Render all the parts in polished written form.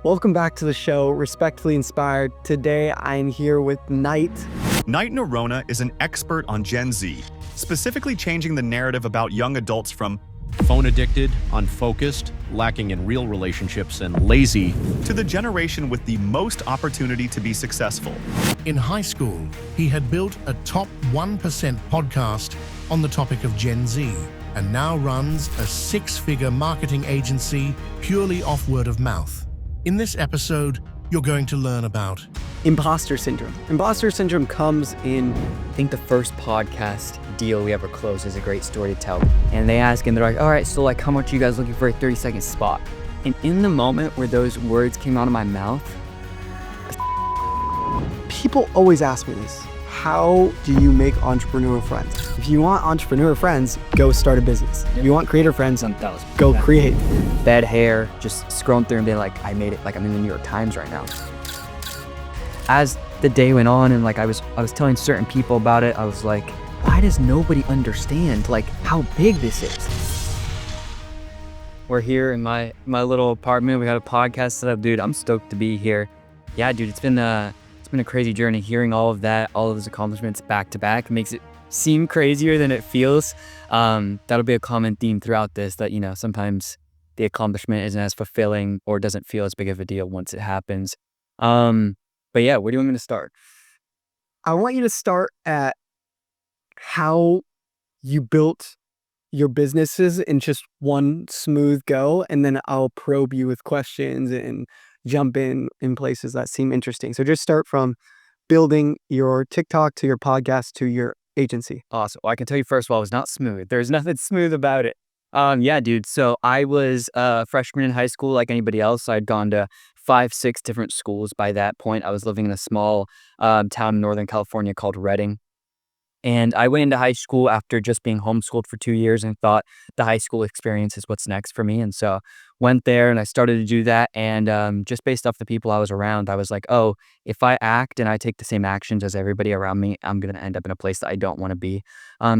Welcome back to the show, Respectfully Inspired. Today, I'm here with Knight. Knight Norona is an expert on Gen Z, specifically changing the narrative about young adults from phone addicted, unfocused, lacking in real relationships, and lazy to the generation with the most opportunity to be successful. In high school, he had built a top 1% podcast on the topic of Gen Z and now runs a six-figure marketing agency purely off word of mouth. In this episode, you're going to learn about Imposter syndrome. Imposter syndrome comes in... I think the first podcast deal we ever closed is a great story to tell. And they ask and they're like, all right, so like how much are you guys looking for a 30-second spot? And in the moment where those words came out of my mouth, People always ask me this. How do you make entrepreneur friends? If you want entrepreneur friends, go start a business. If you want creator friends, go create. bad hair, just scrolling through and being like, I made it, like I'm in the New York Times right now. As the day went on and like I was telling certain people about it, I was like, why does nobody understand like how big this is? We're here in my little apartment. We got a podcast set up, dude. I'm stoked to be here. Yeah, dude, it's been a crazy journey. Hearing all of that, all of those accomplishments back to back makes it seem crazier than it feels. That'll be a common theme throughout this, that, you know, sometimes the accomplishment isn't as fulfilling or doesn't feel as big of a deal once it happens. But yeah, where do you want me to start? I want you to start at how you built your businesses in just one smooth go, and then I'll probe you with questions and jump in places that seem interesting. So just start from building your TikTok to your podcast to your agency. Awesome. Well, I can tell you first of all, it was not smooth. There's nothing smooth about it. Yeah, dude. So I was a freshman in high school like anybody else. I'd gone to 5-6 different schools by that point. I was living in a small town in Northern California called Redding. And I went into high school after just being homeschooled for 2 years and thought the high school experience is what's next for me. And so went there and I started to do that. And just based off the people I was around, I was like, oh, if I act and I take the same actions as everybody around me, I'm going to end up in a place that I don't want to be.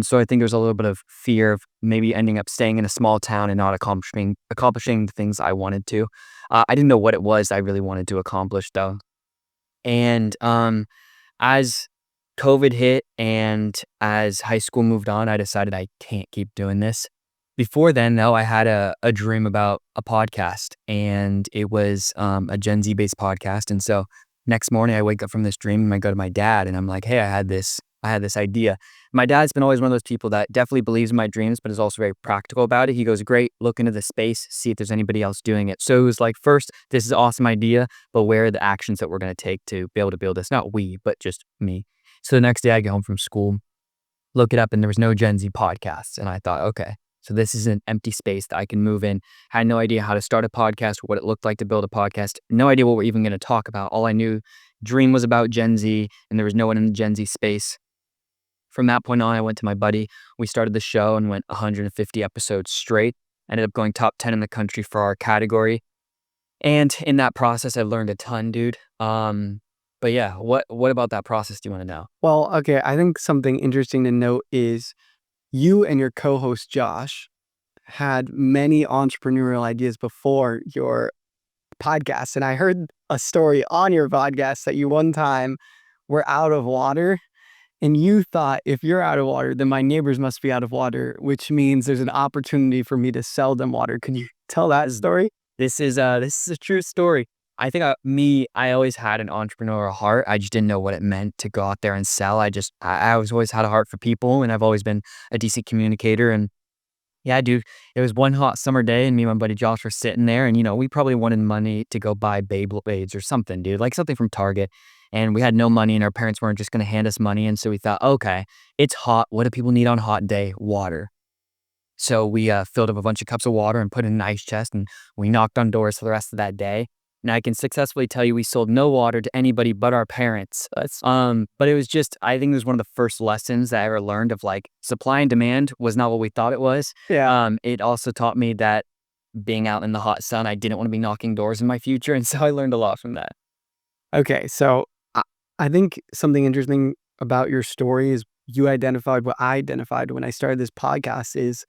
So I think there's a little bit of fear of maybe ending up staying in a small town and not accomplishing the things I wanted to. I didn't know what it was I really wanted to accomplish though. And as COVID hit and as high school moved on, I decided I can't keep doing this. Before then, though, I had a dream about a podcast, and it was a Gen Z based podcast. And so next morning I wake up from this dream and I go to my dad and I'm like, hey, I had this idea. My dad's been always one of those people that definitely believes in my dreams, but is also very practical about it. He goes, great, look into the space, see if there's anybody else doing it. So it was like, first, this is an awesome idea, but where are the actions that we're going to take to be able to build this? Not we, but just me. So the next day I get home from school, look it up, and there was no Gen Z podcasts. And I thought, okay, so this is an empty space that I can move in. Had no idea how to start a podcast, what it looked like to build a podcast. No idea what we're even going to talk about. All I knew, dream was about Gen Z, and there was no one in the Gen Z space. From that point on, I went to my buddy. We started the show and went 150 episodes straight. Ended up going top 10 in the country for our category. And in that process, I learned a ton, dude. But yeah, what about that process do you want to know? Well, okay, I think something interesting to note is you and your co-host Josh had many entrepreneurial ideas before your podcast. And I heard a story on your podcast that you one time were out of water and you thought, if you're out of water, then my neighbors must be out of water, which means there's an opportunity for me to sell them water. Can you tell that story? This is a true story. I think I always had an entrepreneurial heart. I just didn't know what it meant to go out there and sell. I was always had a heart for people, and I've always been a decent communicator. And yeah, dude, it was one hot summer day, and me and my buddy Josh were sitting there, and you know, we probably wanted money to go buy Beyblades or something, dude, like something from Target. And we had no money, and our parents weren't just going to hand us money. And so we thought, okay, it's hot. What do people need on a hot day? Water. So we filled up a bunch of cups of water and put it in an ice chest, and we knocked on doors for the rest of that day. And I can successfully tell you we sold no water to anybody but our parents. But it was just, I think it was one of the first lessons that I ever learned of like supply and demand was not what we thought it was. Yeah. It also taught me that being out in the hot sun, I didn't want to be knocking doors in my future. And so I learned a lot from that. Okay, so I think something interesting about your story is you identified what I identified when I started this podcast is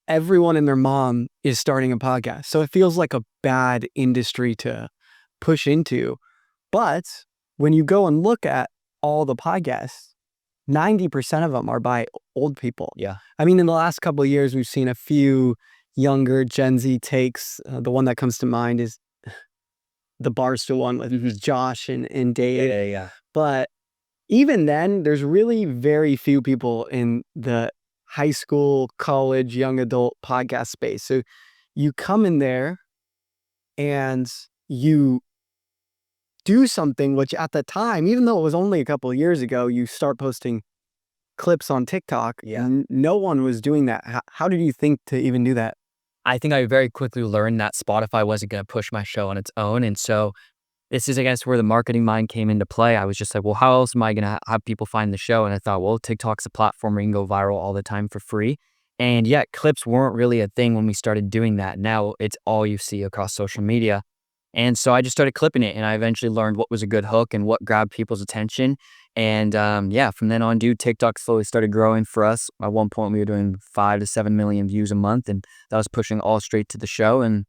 everyone and their mom is starting a podcast. So it feels like a bad industry to push into. But when you go and look at all the podcasts, 90% of them are by old people. Yeah. I mean, in the last couple of years, we've seen a few younger Gen Z takes. The one that comes to mind is the Barstool one with Josh and Dave. Yeah. But even then, there's really very few people in the high school, college, young adult podcast space. So you come in there and you do something which at the time, even though it was only a couple of years ago, you start posting clips on TikTok. Yeah. No one was doing that. How did you think to even do that? I think I very quickly learned that Spotify wasn't going to push my show on its own. And so this is, I guess, where the marketing mind came into play. I was just like, well, how else am I going to have people find the show? And I thought, well, TikTok's a platform where you can go viral all the time for free. And yet clips weren't really a thing when we started doing that. Now it's all you see across social media. And so I just started clipping it, and I eventually learned what was a good hook and what grabbed people's attention. And from then on, dude, TikTok slowly started growing for us. At one point, we were doing 5 to 7 million views a month, and that was pushing all straight to the show. And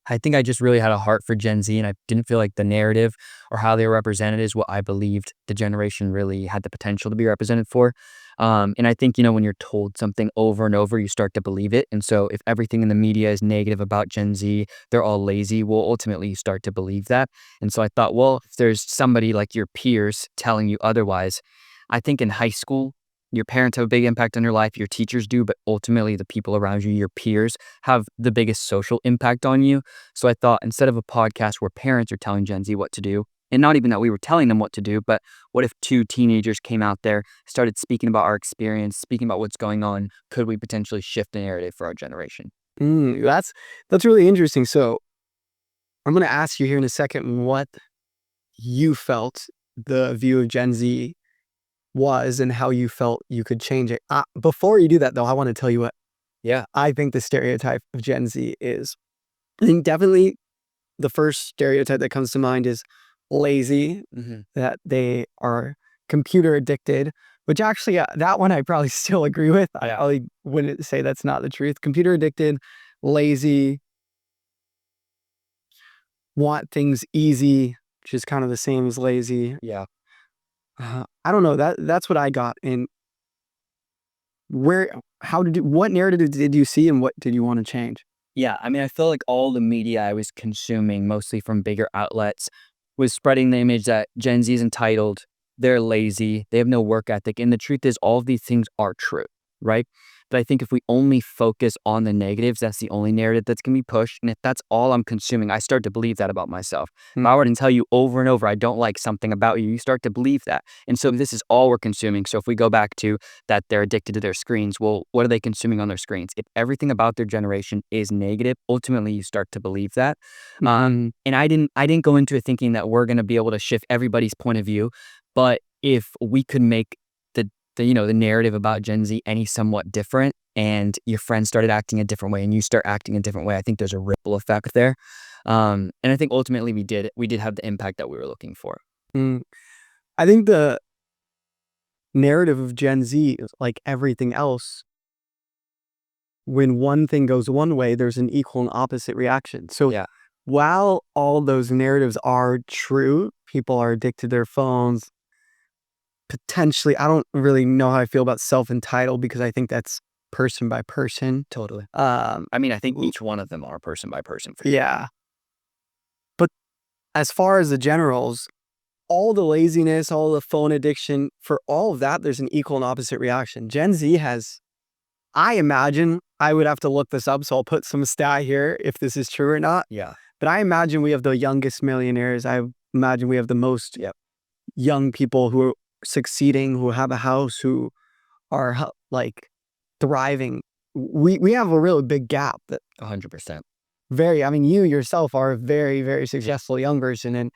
I think I just really had a heart for Gen Z, and I didn't feel like the narrative or how they were represented is what I believed the generation really had the potential to be represented for. And I think, when you're told something over and over, you start to believe it. And so if everything in the media is negative about Gen Z, they're all lazy, well, ultimately you start to believe that. And so I thought, well, if there's somebody like your peers telling you otherwise, I think in high school, your parents have a big impact on your life, your teachers do, but ultimately the people around you, your peers, have the biggest social impact on you. So I thought instead of a podcast where parents are telling Gen Z what to do, and not even that we were telling them what to do, but what if 2 teenagers came out there, started speaking about our experience, speaking about what's going on? Could we potentially shift the narrative for our generation? That's really interesting. So I'm going to ask you here in a second what you felt the view of Gen Z was and how you felt you could change it. Before you do that, though, I want to tell you what I think the stereotype of Gen Z is. I think definitely the first stereotype that comes to mind is lazy, that they are computer addicted, which actually that one I probably still agree with. I probably wouldn't say that's not the truth. Computer addicted, lazy, want things easy, which is kind of the same as lazy. Yeah. I don't know. That's what I got. And what narrative did you see and what did you want to change? Yeah, I mean, I feel like all the media I was consuming, mostly from bigger outlets, was spreading the image that Gen Z is entitled, they're lazy, they have no work ethic. And the truth is, all of these things are true, right? But I think if we only focus on the negatives, that's the only narrative that's going to be pushed. And if that's all I'm consuming, I start to believe that about myself. If I were to tell you over and over, I don't like something about you, you start to believe that. And so this is all we're consuming. So if we go back to that they're addicted to their screens, well, what are they consuming on their screens? If everything about their generation is negative, ultimately you start to believe that. And I didn't go into it thinking that we're going to be able to shift everybody's point of view. But if we could make the narrative about Gen Z any somewhat different, and your friends started acting a different way and you start acting a different way, I think there's a ripple effect there. And I think ultimately we did have the impact that we were looking for. I think the narrative of Gen Z is like everything else. When one thing goes one way, there's an equal and opposite reaction. So while all those narratives are true, people are addicted to their phones, potentially, I don't really know how I feel about self-entitled because I think that's person by person. Totally. I mean, I think each one of them are person by person for you. Yeah. But as far as the generals, all the laziness, all the phone addiction, for all of that, there's an equal and opposite reaction. Gen Z has, I imagine, I would have to look this up, so I'll put some stat here if this is true or not. Yeah. But I imagine we have the youngest millionaires. I imagine we have the most young people who are succeeding, who have a house, who are like thriving. We have a really big gap that 100%. I mean, you yourself are a very, very successful young person, and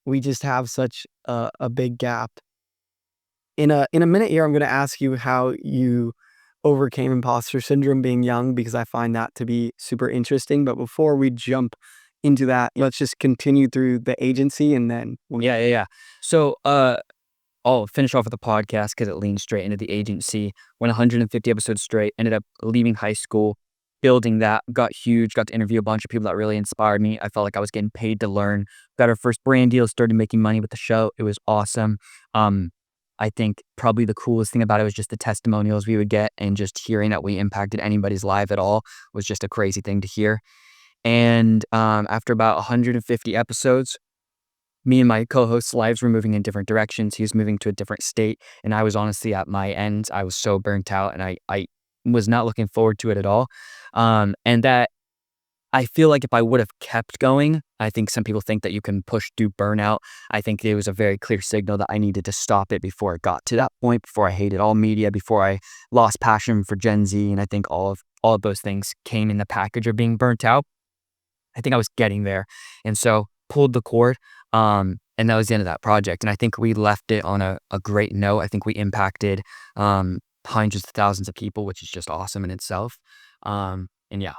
we just have such a big gap. In a minute here, I'm going to ask you how you overcame imposter syndrome being young, because I find that to be super interesting. But before we jump into that, let's just continue through the agency and then So I'll finish off with the podcast because it leans straight into the agency. Went 150 episodes straight, ended up leaving high school, building that, got huge, got to interview a bunch of people that really inspired me. I felt like I was getting paid to learn. Got our first brand deal, started making money with the show. It was awesome. I think probably the coolest thing about it was just the testimonials we would get, and just hearing that we impacted anybody's life at all was just a crazy thing to hear. And after about 150 episodes, me and my co-host's lives were moving in different directions. He was moving to a different state, and I was honestly at my end. I was so burnt out, and I was not looking forward to it at all. And that I feel like if I would have kept going, I think some people think that you can push through burnout. I think it was a very clear signal that I needed to stop it before it got to that point, before I hated all media, before I lost passion for Gen Z. And I think all of those things came in the package of being burnt out. I think I was getting there. And so pulled the cord. And that was the end of that project. And I think we left it on a great note. I think we impacted hundreds of thousands of people, which is just awesome in itself. And yeah.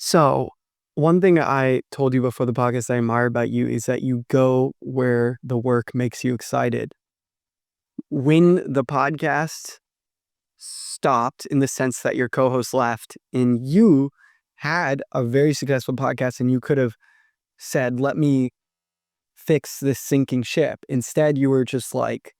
So one thing I told you before the podcast I admire about you is that you go where the work makes you excited. When the podcast stopped, in the sense that your co-host left, and you had a very successful podcast, and you could have said, let me fix this sinking ship. Instead, you were just like,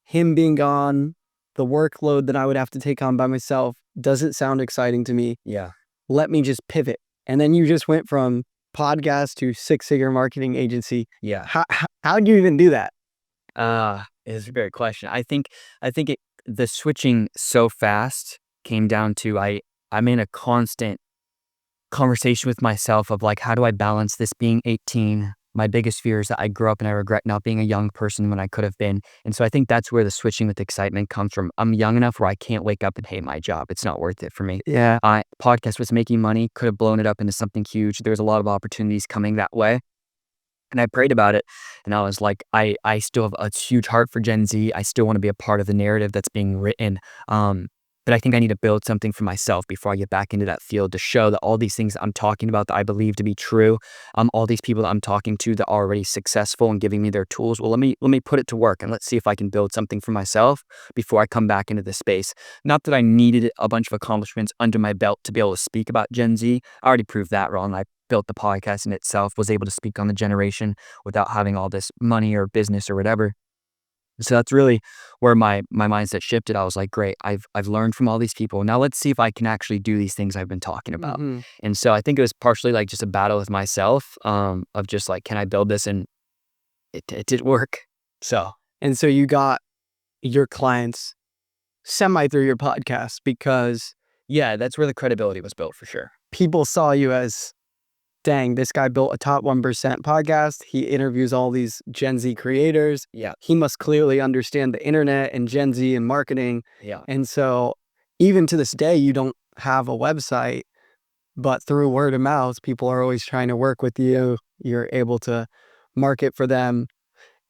him being gone, the workload that I would have to take on by myself doesn't sound exciting to me. Yeah. Let me just pivot. And then you just went from podcast to six-figure marketing agency. Yeah. How'd you even do that? It's a great question. I think the switching so fast came down to I'm in a constant conversation with myself of like, how do I balance this being 18? My biggest fear is that I grew up and I regret not being a young person when I could have been. And so I think that's where the switching with excitement comes from. I'm young enough where I can't wake up and hate my job. It's not worth it for me. Yeah. Podcast was making money, could have blown it up into something huge. There's a lot of opportunities coming that way. And I prayed about it, and I was like, I still have a huge heart for Gen Z. I still want to be a part of the narrative that's being written. But I think I need to build something for myself before I get back into that field, to show that all these things I'm talking about that I believe to be true, all these people that I'm talking to that are already successful and giving me their tools. Well, let me put it to work, and let's see if I can build something for myself before I come back into this space. Not that I needed a bunch of accomplishments under my belt to be able to speak about Gen Z. I already proved that wrong. I built the podcast in itself, was able to speak on the generation without having all this money or business or whatever. So that's really where my mindset shifted. I was like, great, I've learned from all these people. Now let's see if I can actually do these things I've been talking about. Mm-hmm. And so I think it was partially like just a battle with myself, of just like, can I build this? And it did work. And so you got your clients semi through your podcast, because yeah, that's where the credibility was built for sure. people saw you as, dang, this guy built a top 1% podcast. He interviews all these Gen Z creators. Yeah. He must clearly understand the internet and Gen Z and marketing. Yeah. And so even to this day, you don't have a website, but through word of mouth, people are always trying to work with you. You're able to market for them.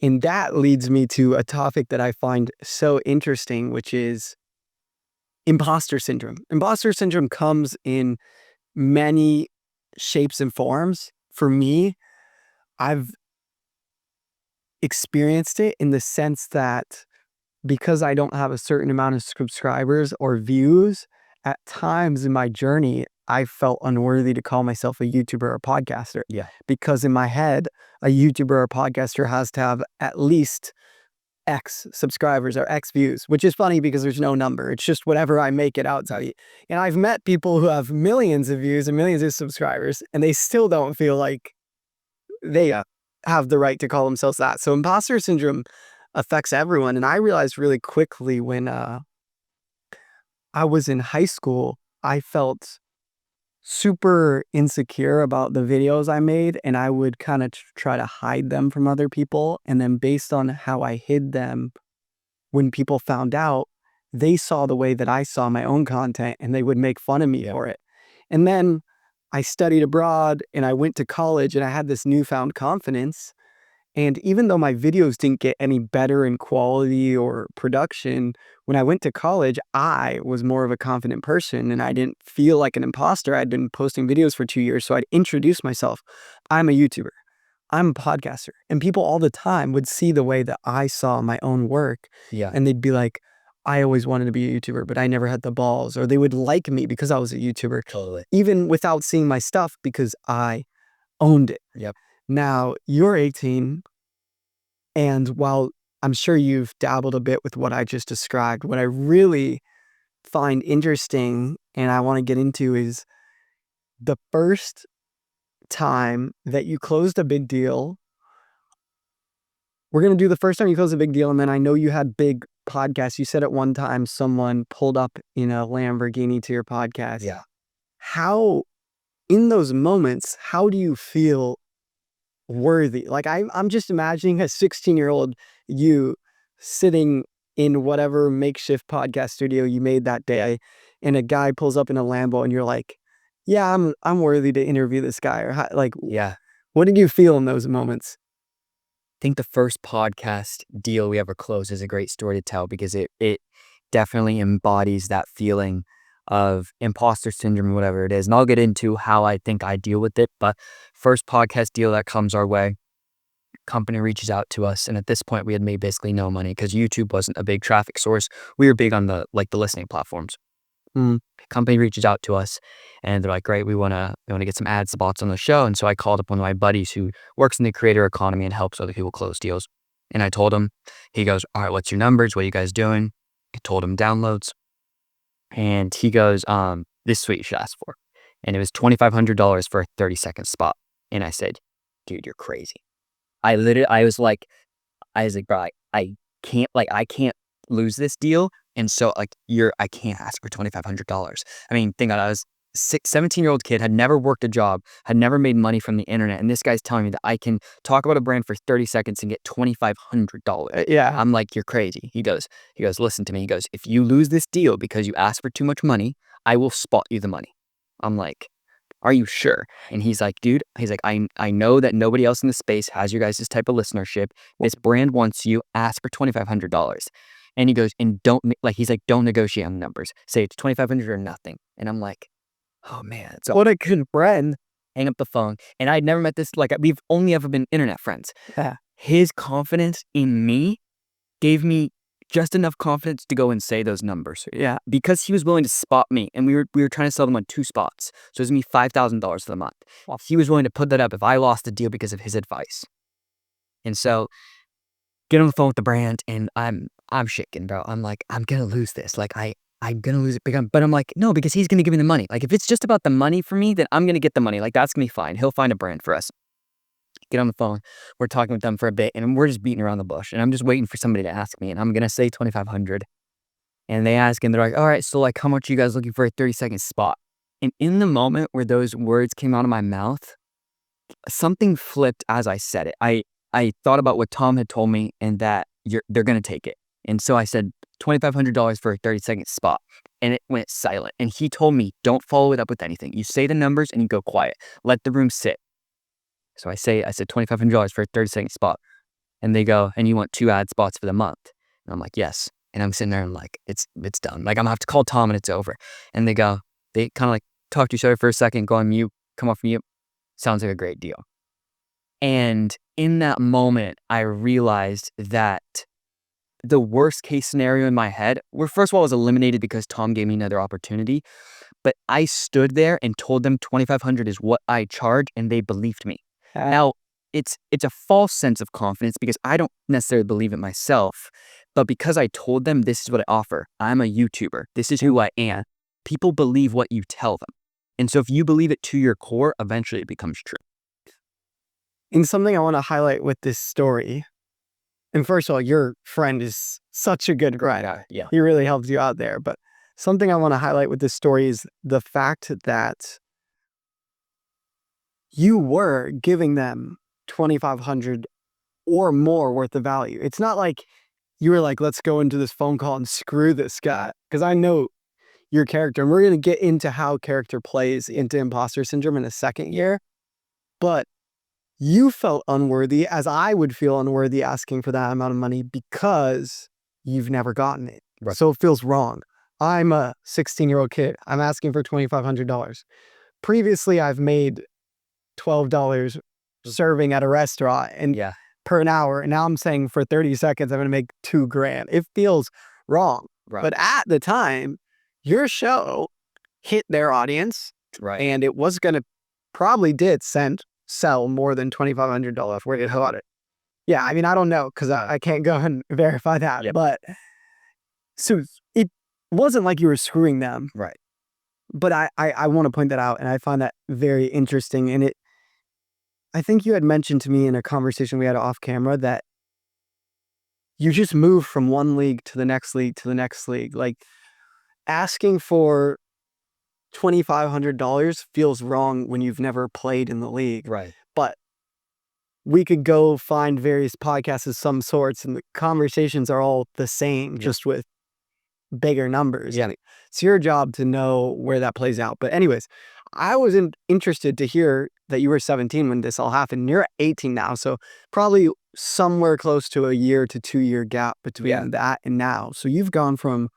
And that leads me to a topic that I find so interesting, which is imposter syndrome. Imposter syndrome comes in many shapes and forms. For me, I've experienced it in the sense that because I don't have a certain amount of subscribers or views, at times in my journey, I felt unworthy to call myself a YouTuber or podcaster. Yeah. Because in my head, a YouTuber or podcaster has to have at least X subscribers or X views, which is funny because there's no number. It's just whatever I make it out to be. And I've met people who have millions of views and millions of subscribers, and they still don't feel like they have the right to call themselves that. So imposter syndrome affects everyone. And I realized really quickly when I was in high school, I felt super insecure about the videos I made, and I would kind of try to hide them from other people. And then based on how I hid them, when people found out, they saw the way that I saw my own content, and they would make fun of me for it. And then I studied abroad and I went to college, and I had this newfound confidence. And even though my videos didn't get any better in quality or production, when I went to college, I was more of a confident person, and I didn't feel like an imposter. I'd been posting videos for 2 years, so I'd introduce myself. I'm a YouTuber. I'm a podcaster. And people all the time would see the way that I saw my own work, Yeah. and they'd be like, I always wanted to be a YouTuber, but I never had the balls, or they would like me because I was a YouTuber, Totally. even without seeing my stuff because I owned it. Yep. Now you're 18, and while I'm sure you've dabbled a bit with what I just described, what I really find interesting and I want to get into is the first time that you closed a big deal. We're going to do the first time you closed a big deal, and then I know you had big podcasts. You said at one time someone pulled up in a Lamborghini to your podcast. Yeah. How, in those moments, how do you feel worthy? Like I'm just imagining a 16-year-old you sitting in whatever makeshift podcast studio you made that day, and a guy pulls up in a Lambo, and you're like, "Yeah, I'm worthy to interview this guy." Or Yeah. what did you feel in those moments? I think the first podcast deal we ever closed is a great story to tell because it definitely embodies that feeling of imposter syndrome, whatever it is. And I'll get into how I think I deal with it. But first podcast deal that comes our way, company reaches out to us. And at this point, we had made basically no money because YouTube wasn't a big traffic source. We were big on the listening platforms. Company reaches out to us and they're like, great, we want to get some ad spots on the show. And so I called up one of my buddies who works in the creator economy and helps other people close deals. And I told him, he goes, all right, what's your numbers? What are you guys doing? I told him downloads. And he goes, this is what you should ask for. And it was $2,500 for a 30-second spot. And I said, dude, you're crazy. I was like, bro, I can't lose this deal. And so I can't ask for $2,500. I mean, think about it. I was 17-year-old kid, had never worked a job, had never made money from the internet. And this guy's telling me that I can talk about a brand for 30 seconds and get $2,500. Yeah. I'm like, you're crazy. He goes, listen to me. He goes, if you lose this deal because you asked for too much money, I will spot you the money. I'm like, are you sure? And he's like, dude, I know that nobody else in the space has your guys' type of listenership. This brand wants you, ask for $2,500. And he goes, and don't negotiate on the numbers. Say it's $2,500 or nothing. And I'm like, oh man. So What a good friend. hang up the phone. And I'd never met this, we've only ever been internet friends. Yeah. His confidence in me gave me just enough confidence to go and say those numbers. Yeah. Because he was willing to spot me, and we were trying to sell them on 2 spots. So it was me $5,000 for the month. He was willing to put that up if I lost the deal because of his advice. And so get on the phone with the brand, and I'm shaking, bro. I'm like, I'm gonna lose this. I'm gonna lose it big time. But I'm like, no, because he's gonna give me the money. If it's just about the money for me, then I'm gonna get the money. That's gonna be fine. He'll find a brand for us. Get on the phone. We're talking with them for a bit, and we're just beating around the bush. And I'm just waiting for somebody to ask me, and I'm gonna say $2,500. And they ask, and they're like, all right, so how much are you guys looking for a 30-second spot? And in the moment where those words came out of my mouth, something flipped as I said it. I thought about what Tom had told me and that they're going to take it. And so I said $2,500 for a 30-second spot, and it went silent. And he told me, don't follow it up with anything. You say the numbers and you go quiet. Let the room sit. So I said $2,500 for a 30-second spot. And they go, and you want 2 ad spots for the month? And I'm like, yes. And I'm sitting there and it's done. I'm gonna have to call Tom and it's over. And they kind of talk to each other for a second, go on mute, come off mute. Sounds like a great deal. And in that moment, I realized that the worst case scenario in my head, first of all, was eliminated because Tom gave me another opportunity. But I stood there and told them $2,500 is what I charge, and they believed me. Now, it's a false sense of confidence because I don't necessarily believe it myself. But because I told them this is what I offer, I'm a YouTuber. This is who I am. People believe what you tell them. And so if you believe it to your core, eventually it becomes true. And something I want to highlight with this story, and first of all, your friend is such a good friend. Yeah. He really helps you out there. But something I want to highlight with this story is the fact that you were giving them $2,500 or more worth of value. It's not like you were like, let's go into this phone call and screw this guy. Because I know your character, and we're going to get into how character plays into imposter syndrome in a second year. But you felt unworthy, as I would feel unworthy asking for that amount of money because you've never gotten it. Right. So it feels wrong. I'm a 16-year-old kid. I'm asking for $2,500. Previously, I've made $12 serving at a restaurant and per an hour. And now I'm saying for 30 seconds, I'm going to make $2,000. It feels wrong. Right. But at the time, your show hit their audience, Right. and it was going to probably sell more than $2,500 worth of it. Yeah, I mean, I don't know because I can't go and verify that. Yep. But so it wasn't like you were screwing them. Right. But I want to point that out, and I find that very interesting. And I think you had mentioned to me in a conversation we had off camera that you just move from one league to the next league to the next league. Like asking for $2,500 feels wrong when you've never played in the league. Right. But we could go find various podcasts of some sorts, and the conversations are all the same, just with bigger numbers. Yeah. It's your job to know where that plays out. But anyways, I was interested to hear that you were 17 when this all happened. You're 18 now, so probably somewhere close to a year to 2 year gap between that and now. So you've gone from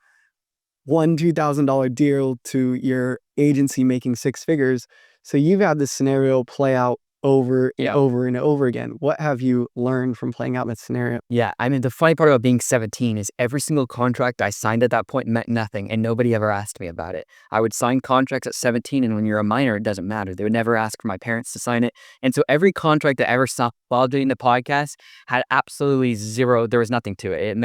one $2,000 deal to your agency making six figures. So you've had this scenario play out over and over and over again. What have you learned from playing out that scenario? Yeah, I mean, the funny part about being 17 is every single contract I signed at that point meant nothing, and nobody ever asked me about it. I would sign contracts at 17, and when you're a minor, it doesn't matter. They would never ask for my parents to sign it. And so every contract I ever saw while doing the podcast had absolutely zero, there was nothing to it.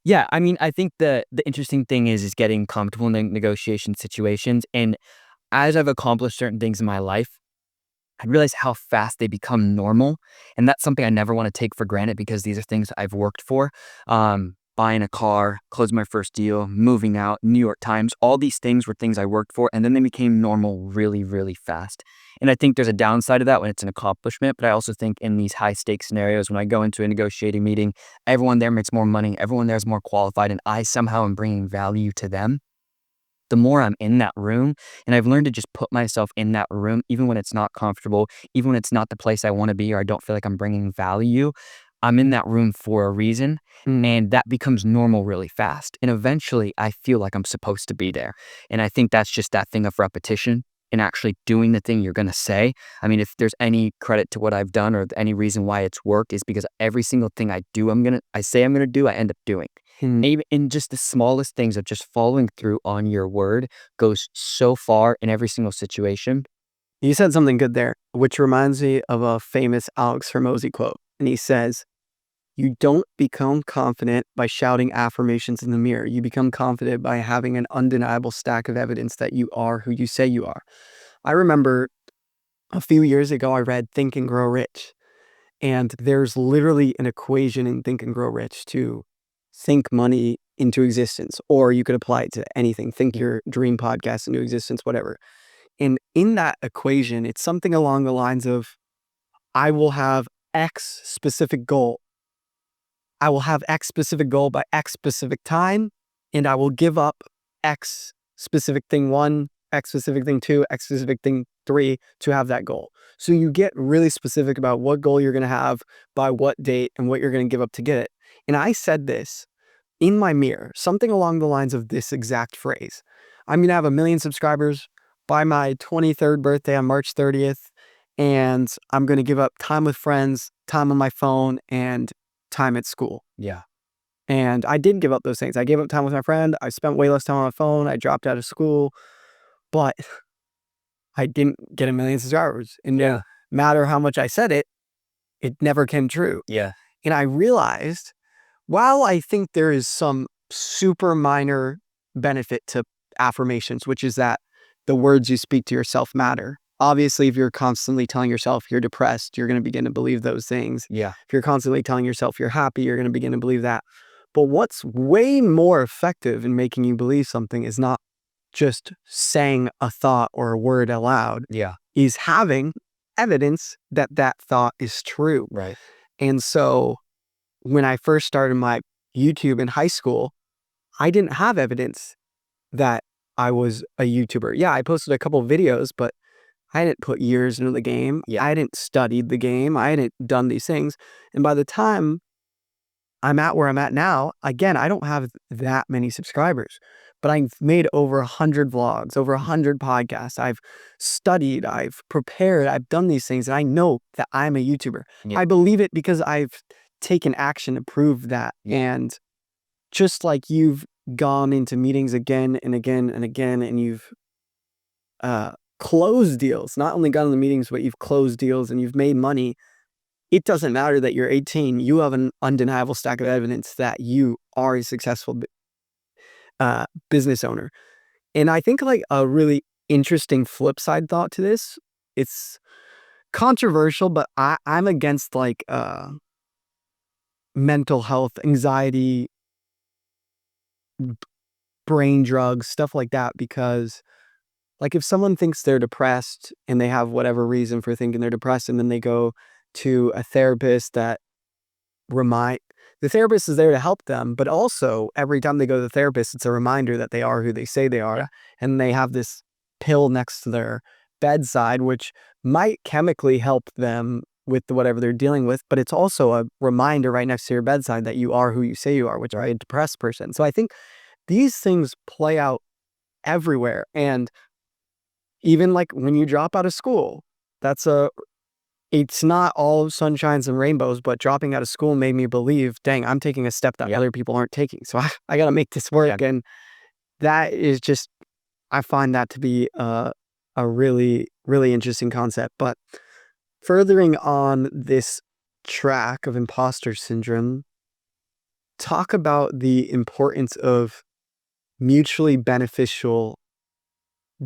Yeah, I mean, I think the interesting thing is getting comfortable in the negotiation situations. And as I've accomplished certain things in my life, I realize how fast they become normal. And that's something I never want to take for granted because these are things I've worked for. Buying a car, closing my first deal, moving out, New York Times, all these things were things I worked for. And then they became normal really, really fast. And I think there's a downside to that when it's an accomplishment. But I also think in these high stakes scenarios, when I go into a negotiating meeting, everyone there makes more money. Everyone there is more qualified. And I somehow am bringing value to them. The more I'm in that room, and I've learned to just put myself in that room, even when it's not comfortable, even when it's not the place I want to be, or I don't feel like I'm bringing value, I'm in that room for a reason. And that becomes normal really fast. And eventually I feel like I'm supposed to be there. And I think that's just that thing of repetition and actually doing the thing you're going to say. I mean, if there's any credit to what I've done or any reason why it's worked, is because every single thing I do, I say I'm going to do, I end up doing. Even in just the smallest things of just following through on your word goes so far in every single situation. You said something good there, which reminds me of a famous Alex Hormozy quote. And he says, "You don't become confident by shouting affirmations in the mirror. You become confident by having an undeniable stack of evidence that you are who you say you are." I remember a few years ago, I read Think and Grow Rich. And there's literally an equation in Think and Grow Rich to think money into existence, or you could apply it to anything. Think your dream podcast into existence, whatever. And in that equation, it's something along the lines of, I will have X specific goal. I will have X specific goal by X specific time, and I will give up X specific thing 1, X specific thing 2, X specific thing 3 to have that goal. So you get really specific about what goal you're going to have by what date and what you're going to give up to get it. And I said this in my mirror, something along the lines of this exact phrase. I'm going to have 1 million subscribers by my 23rd birthday on March 30th. And I'm going to give up time with friends, time on my phone, and time at school. Yeah. And I did give up those things. I gave up time with my friend. I spent way less time on my phone. I dropped out of school. But I didn't get 1 million subscribers. And no matter how much I said it, it never came true. Yeah. And I realized, while I think there is some super minor benefit to affirmations, which is that the words you speak to yourself matter. Obviously, if you're constantly telling yourself you're depressed, you're going to begin to believe those things. Yeah. If you're constantly telling yourself you're happy, you're going to begin to believe that. But what's way more effective in making you believe something is not just saying a thought or a word aloud. Yeah. Is having evidence that that thought is true. Right. And so when I first started my YouTube in high school, I didn't have evidence that I was a YouTuber. Yeah, I posted a couple of videos, but I hadn't put years into the game. Yeah. I hadn't studied the game. I hadn't done these things. And by the time I'm at where I'm at now, again, I don't have that many subscribers, but I've made over 100 vlogs, over 100 podcasts. I've studied, I've prepared, I've done these things, and I know that I'm a YouTuber. Yeah. I believe it because I've taken action to prove that. Yeah. And just like you've gone into meetings again and again and again, and you've closed deals, not only gone to the meetings, but you've closed deals and you've made money. It doesn't matter that you're 18. You have an undeniable stack of evidence that you are a successful business owner. And I think like a really interesting flip side thought to this, it's controversial, but I'm against like mental health, anxiety, brain drugs, stuff like that, because like if someone thinks they're depressed and they have whatever reason for thinking they're depressed, and then they go to a therapist that the therapist is there to help them, but also every time they go to the therapist, it's a reminder that they are who they say they are. Yeah. And they have this pill next to their bedside, which might chemically help them with whatever they're dealing with, but it's also a reminder right next to your bedside that you are who you say you are, which are a depressed person. So I think these things play out everywhere. And even like when you drop out of school, it's not all sunshines and rainbows, but dropping out of school made me believe, dang, I'm taking a step that other people aren't taking. So I got to make this work. And that is just, I find that to be a really, really interesting concept. But furthering on this track of imposter syndrome, talk about the importance of mutually beneficial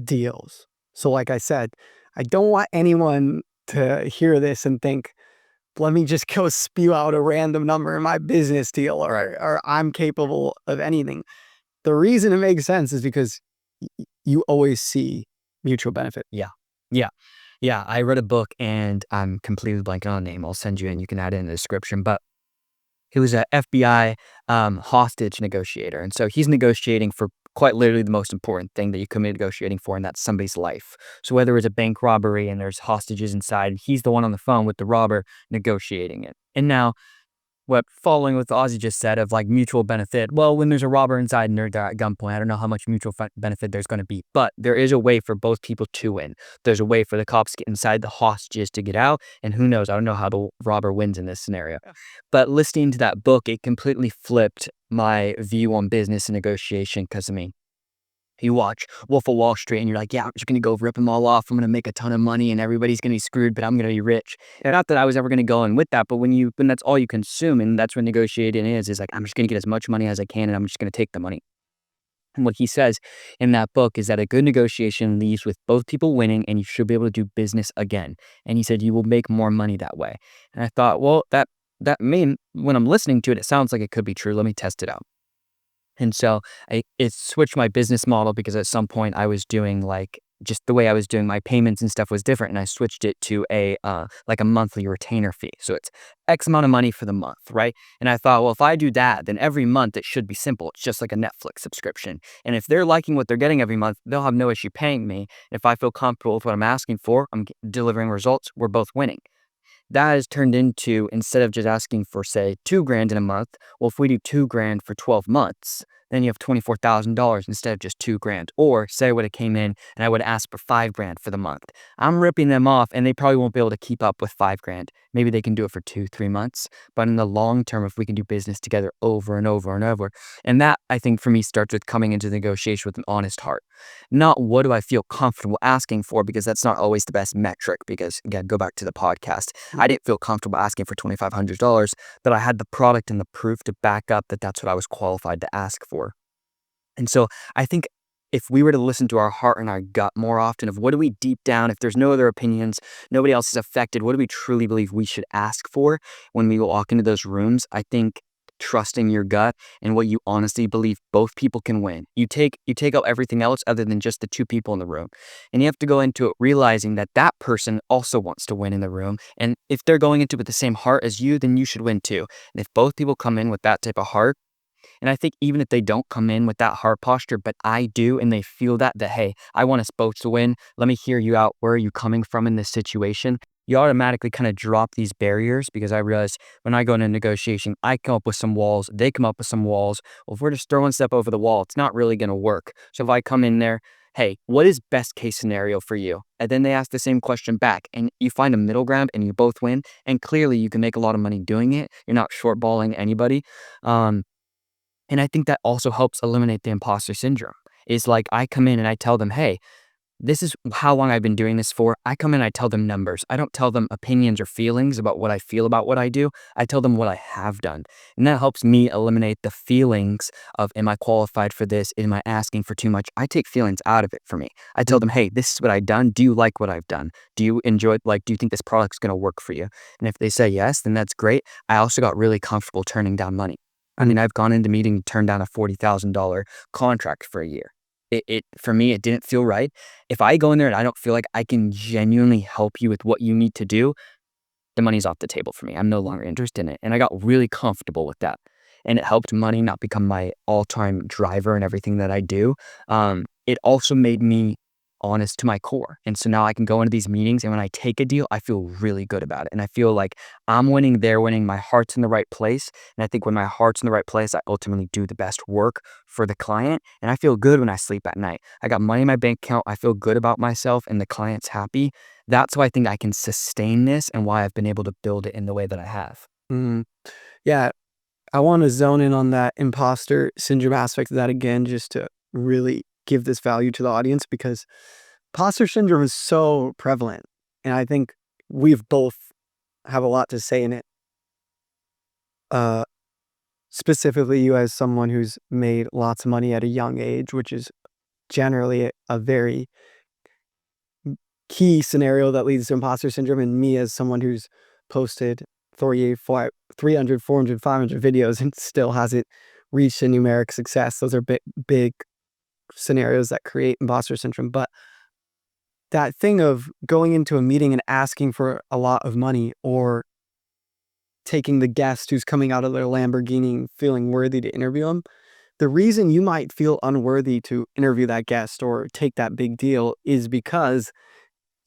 deals. So like I said, I don't want anyone to hear this and think, let me just go spew out a random number in my business deal, or I'm capable of anything. The reason it makes sense is because you always see mutual benefit. Yeah, I read a book, and I'm completely blanking on the name. I'll send you in. You can add it in the description. But he was a FBI hostage negotiator. And so he's negotiating for quite literally the most important thing that you could be negotiating for, and that's somebody's life. So whether it's a bank robbery and there's hostages inside, he's the one on the phone with the robber negotiating it. And now, following what Ozzy just said of like mutual benefit, well, when there's a robber inside and they're at gunpoint, I don't know how much mutual benefit there's going to be, but there is a way for both people to win. There's a way for the cops to get inside, the hostages to get out, and who knows, I don't know how the robber wins in this scenario. But listening to that book, it completely flipped my view on business and negotiation, because I mean, you watch Wolf of Wall Street and you're like, yeah, I'm just going to go rip them all off. I'm going to make a ton of money and everybody's going to be screwed, but I'm going to be rich. And not that I was ever going to go in with that, but when that's all you consume, and that's what negotiating is like, I'm just going to get as much money as I can and I'm just going to take the money. And what he says in that book is that a good negotiation leaves with both people winning, and you should be able to do business again. And he said, you will make more money that way. And I thought, well, that when I'm listening to it, it sounds like it could be true. Let me test it out. And so it switched my business model, because at some point I was doing like, just the way I was doing my payments and stuff was different. And I switched it to like a monthly retainer fee. So it's X amount of money for the month, right? And I thought, well, if I do that, then every month it should be simple. It's just like a Netflix subscription. And if they're liking what they're getting every month, they'll have no issue paying me. If I feel comfortable with what I'm asking for, I'm delivering results, we're both winning. That has turned into, instead of just asking for, say, $2,000 in a month, well, if we do $2,000 for 12 months, then you have $24,000 instead of just $2,000. Or say I would have came in and I would ask for $5,000 for the month. I'm ripping them off, and they probably won't be able to keep up with $5,000. Maybe they can do it for 2-3 months, but in the long term, if we can do business together over and over and over, and that, I think, for me, starts with coming into the negotiation with an honest heart. Not what do I feel comfortable asking for, because that's not always the best metric. Because again, go back to the podcast. I didn't feel comfortable asking for $2,500, but I had the product and the proof to back up that that's what I was qualified to ask for. And so I think if we were to listen to our heart and our gut more often of what do we deep down, if there's no other opinions, nobody else is affected, what do we truly believe we should ask for when we walk into those rooms, I think trusting your gut and what you honestly believe both people can win. You take out everything else other than just the two people in the room. And you have to go into it realizing that that person also wants to win in the room. And if they're going into it with the same heart as you, then you should win too. And if both people come in with that type of heart, and I think even if they don't come in with that heart posture, but I do, and they feel that, hey, I want us both to win. Let me hear you out. Where are you coming from in this situation? You automatically kind of drop these barriers, because I realize when I go into negotiation, I come up with some walls, they come up with some walls. Well, if we're just throwing stuff over the wall, it's not really going to work. So if I come in there, hey, what is best case scenario for you? And then they ask the same question back, and you find a middle ground and you both win. And clearly you can make a lot of money doing it. You're not shortballing anybody. And I think that also helps eliminate the imposter syndrome. Is like I come in and I tell them, hey, this is how long I've been doing this for. I come in, I tell them numbers. I don't tell them opinions or feelings about what I feel about what I do. I tell them what I have done. And that helps me eliminate the feelings of, am I qualified for this? Am I asking for too much? I take feelings out of it for me. I tell them, hey, this is what I've done. Do you like what I've done? Do you enjoy it? Like, do you think this product's going to work for you? And if they say yes, then that's great. I also got really comfortable turning down money. I mean, I've gone into meeting and turned down a $40,000 contract for a year. It for me, it didn't feel right. If I go in there and I don't feel like I can genuinely help you with what you need to do, the money's off the table for me. I'm no longer interested in it. And I got really comfortable with that. And it helped money not become my all-time driver in everything that I do. It also made me honest to my core. And so now I can go into these meetings, and when I take a deal, I feel really good about it. And I feel like I'm winning, they're winning, my heart's in the right place. And I think when my heart's in the right place, I ultimately do the best work for the client. And I feel good when I sleep at night. I got money in my bank account. I feel good about myself, and the client's happy. That's why I think I can sustain this and why I've been able to build it in the way that I have. Yeah, I want to zone in on that imposter syndrome aspect of that again, just to really give this value to the audience, because imposter syndrome is so prevalent. And I think we've both have a lot to say in it. Specifically you as someone who's made lots of money at a young age, which is generally a very key scenario that leads to imposter syndrome, and me as someone who's posted 300, 400, 500 videos and still hasn't reached a numeric success. Those are big scenarios that create imposter syndrome. But that thing of going into a meeting and asking for a lot of money, or taking the guest who's coming out of their Lamborghini and feeling worthy to interview them, the reason you might feel unworthy to interview that guest or take that big deal is because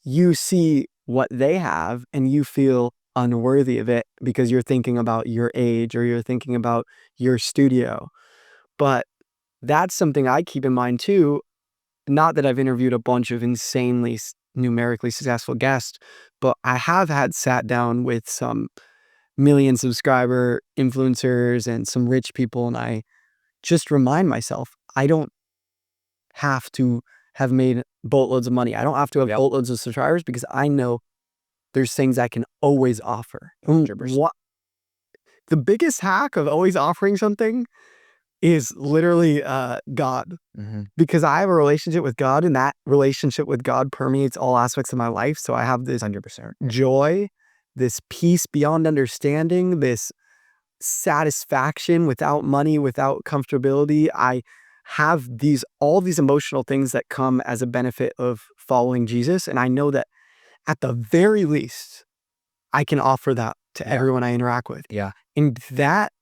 you see what they have and you feel unworthy of it because you're thinking about your age or you're thinking about your studio. But that's something I keep in mind too. Not that I've interviewed a bunch of insanely numerically successful guests, but I have had sat down with some million subscriber influencers and some rich people, and I just remind myself, I don't have to have made boatloads of money. I don't have to have boatloads of subscribers, because I know there's things I can always offer. 100%. The biggest hack of always offering something is literally God. Because I have a relationship with God, and that relationship with God permeates all aspects of my life. So I have this 100%. joy, this peace beyond understanding, this satisfaction without money, without comfortability. I have all these emotional things that come as a benefit of following Jesus. And I know that at the very least, I can offer that to everyone I interact with. Yeah. And that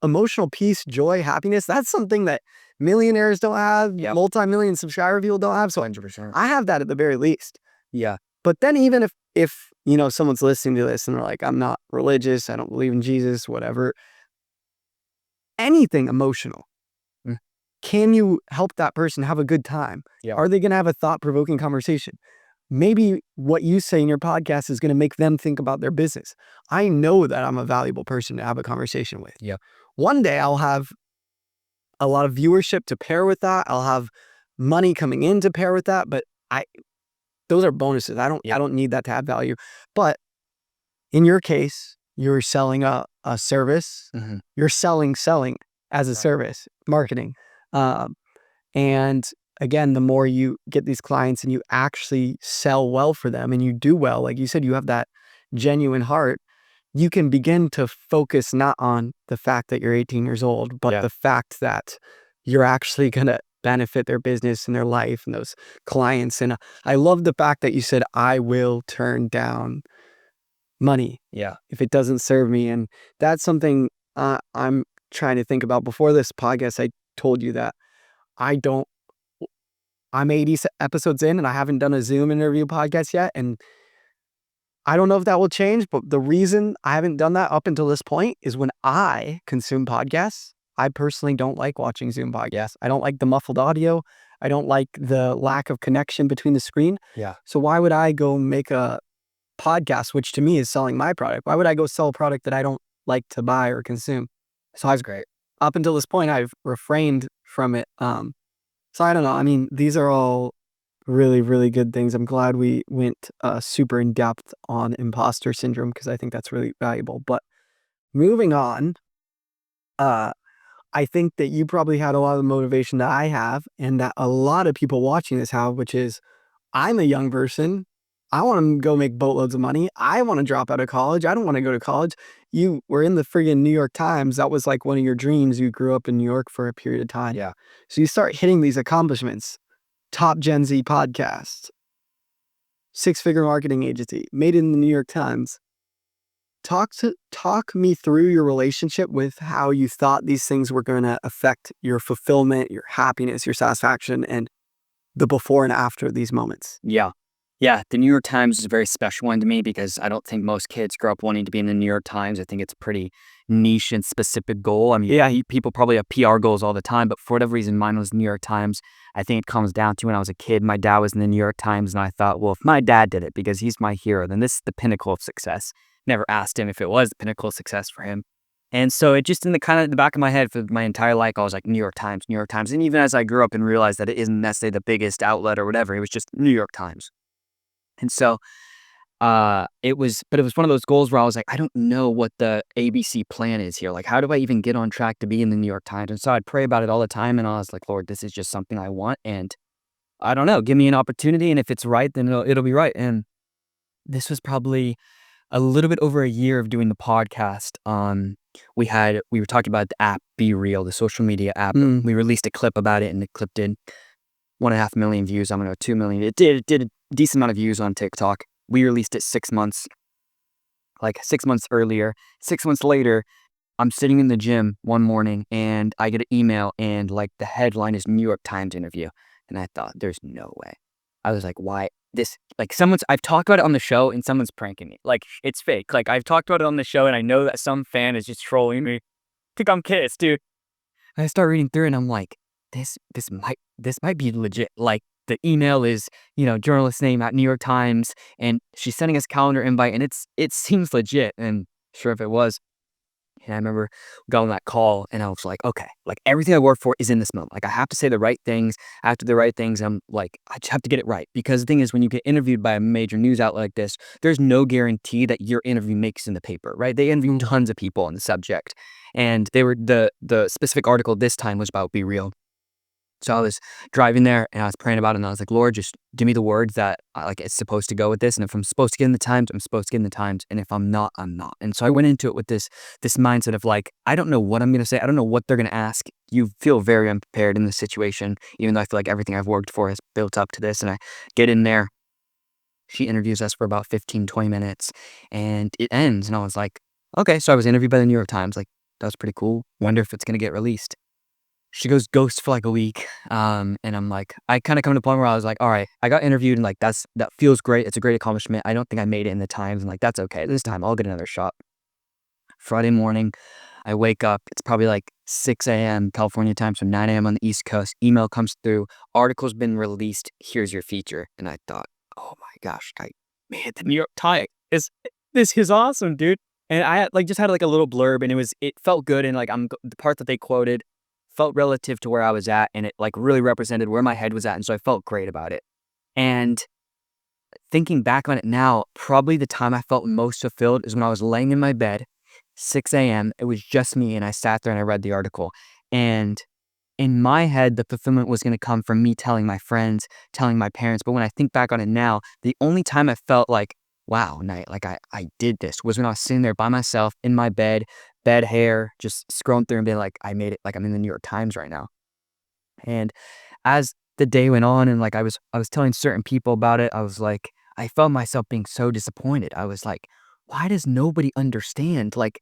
emotional peace, joy, happiness, that's something that millionaires don't have, multi-million subscriber people don't have. So 100%. I have that at the very least. Yeah. But then even if you know, someone's listening to this and they're like, I'm not religious, I don't believe in Jesus, whatever, anything emotional, can you help that person have a good time? Yeah. Are they going to have a thought-provoking conversation? Maybe what you say in your podcast is going to make them think about their business. I know that I'm a valuable person to have a conversation with. Yeah. One day I'll have a lot of viewership to pair with that. I'll have money coming in to pair with that, but those are bonuses. I don't need that to add value. But in your case, you're selling a service. You're selling as a service, marketing. And again, the more you get these clients and you actually sell well for them and you do well, like you said, you have that genuine heart, you can begin to focus not on the fact that you're 18 years old, but the fact that you're actually going to benefit their business and their life and those clients. And I love the fact that you said, I will turn down money if it doesn't serve me. And that's something I'm trying to think about. Before this podcast, I told you that I'm 80 episodes in and I haven't done a Zoom interview podcast yet. And I don't know if that will change, but the reason I haven't done that up until this point is when I consume podcasts, I personally don't like watching Zoom podcasts. I don't like the muffled audio. I don't like the lack of connection between the screen. Yeah. So why would I go make a podcast, which to me is selling my product? Why would I go sell a product that I don't like to buy or consume? So that's great. up until this point, I've refrained from it. So I don't know. I mean, these are all really, really good things. I'm glad we went super in depth on imposter syndrome because I think that's really valuable. But moving on, uh, I think that you probably had a lot of the motivation that I have and that a lot of people watching this have, which is I'm a young person. I want to go make boatloads of money. I want to drop out of college. I don't want to go to college. You were in the friggin' New York Times. That was like one of your dreams. You grew up in New York for a period of time. Yeah. So you start hitting these accomplishments. Top Gen Z podcast, six-figure marketing agency, made it in the New York Times. Talk me through your relationship with how you thought these things were going to affect your fulfillment, your happiness, your satisfaction, and the before and after these moments. Yeah. Yeah, the New York Times is a very special one to me because I don't think most kids grow up wanting to be in the New York Times. I think it's a pretty niche and specific goal. I mean, yeah, people probably have PR goals all the time, but for whatever reason, mine was New York Times. I think it comes down to when I was a kid, my dad was in the New York Times, and I thought, well, if my dad did it because he's my hero, then this is the pinnacle of success. Never asked him if it was the pinnacle of success for him. And so it just in the back of my head for my entire life, I was like, New York Times, New York Times. And even as I grew up and realized that it isn't necessarily the biggest outlet or whatever, it was just New York Times. And so it was one of those goals where I was like, I don't know what the ABC plan is here. Like, how do I even get on track to be in the New York Times? And so I'd pray about it all the time. And I was like, Lord, this is just something I want. And I don't know, give me an opportunity. And if it's right, then it'll be right. And this was probably a little bit over a year of doing the podcast. We were talking about the app Be Real, the social media app. We released a clip about it, and the clip did 1.5 million views. I'm gonna go 2 million. It did a decent amount of views on TikTok. We released it 6 months, like 6 months earlier. 6 months later, I'm sitting in the gym one morning and I get an email and like the headline is New York Times interview. And I thought, there's no way. I was like, why? I've talked about it on the show and someone's pranking me. Like, it's fake. Like, I've talked about it on the show and I know that some fan is just trolling me. I think I'm kids, dude. And I start reading through and I'm like, this might be legit. Like, the email is, journalist name at New York Times, and she's sending us calendar invite, and it seems legit. And sure, if it was. And I remember going on that call, and I was like, okay, like everything I work for is in this moment. Like, I have to say the right things. After the right things, I'm like, I just have to get it right. Because the thing is, when you get interviewed by a major news outlet like this, there's no guarantee that your interview makes in the paper, right? They interview tons of people on the subject. And they were the specific article this time was about Be Real. So I was driving there and I was praying about it, and I was like, Lord, just give me the words that it's supposed to go with this. And if I'm supposed to get in the Times, I'm supposed to get in the Times. And if I'm not, I'm not. And so I went into it with this mindset of like, I don't know what I'm going to say. I don't know what they're going to ask. You feel very unprepared in this situation, even though I feel like everything I've worked for has built up to this. And I get in there. She interviews us for about 15, 20 minutes and it ends. And I was like, okay. So I was interviewed by the New York Times. Like, that was pretty cool. Wonder if it's going to get released. She goes ghost for like a week. And I'm like, I kind of come to the point where I was like, all right, I got interviewed and like, that feels great. It's a great accomplishment. I don't think I made it in the Times, and like, that's okay. This time I'll get another shot. Friday morning, I wake up. It's probably like 6 a.m. California time, so 9 a.m. on the East Coast. Email comes through. Article's been released. Here's your feature. And I thought, oh my gosh, I made the New York Times. This is awesome, dude. And I just had like a little blurb, and it felt good. And like the part that they quoted felt relative to where I was at, and it like really represented where my head was at. And so I felt great about it. And thinking back on it now, probably the time I felt most fulfilled is when I was laying in my bed, 6 a.m. It was just me, and I sat there and I read the article. And in my head, the fulfillment was going to come from me telling my friends, telling my parents. But when I think back on it now, the only time I felt like, wow, like I did this was when I was sitting there by myself in my bed hair, just scrolling through and being like, I made it. Like, I'm in the New York Times right now. And as the day went on and like I was telling certain people about it, I was like, I felt myself being so disappointed. I was like, why does nobody understand like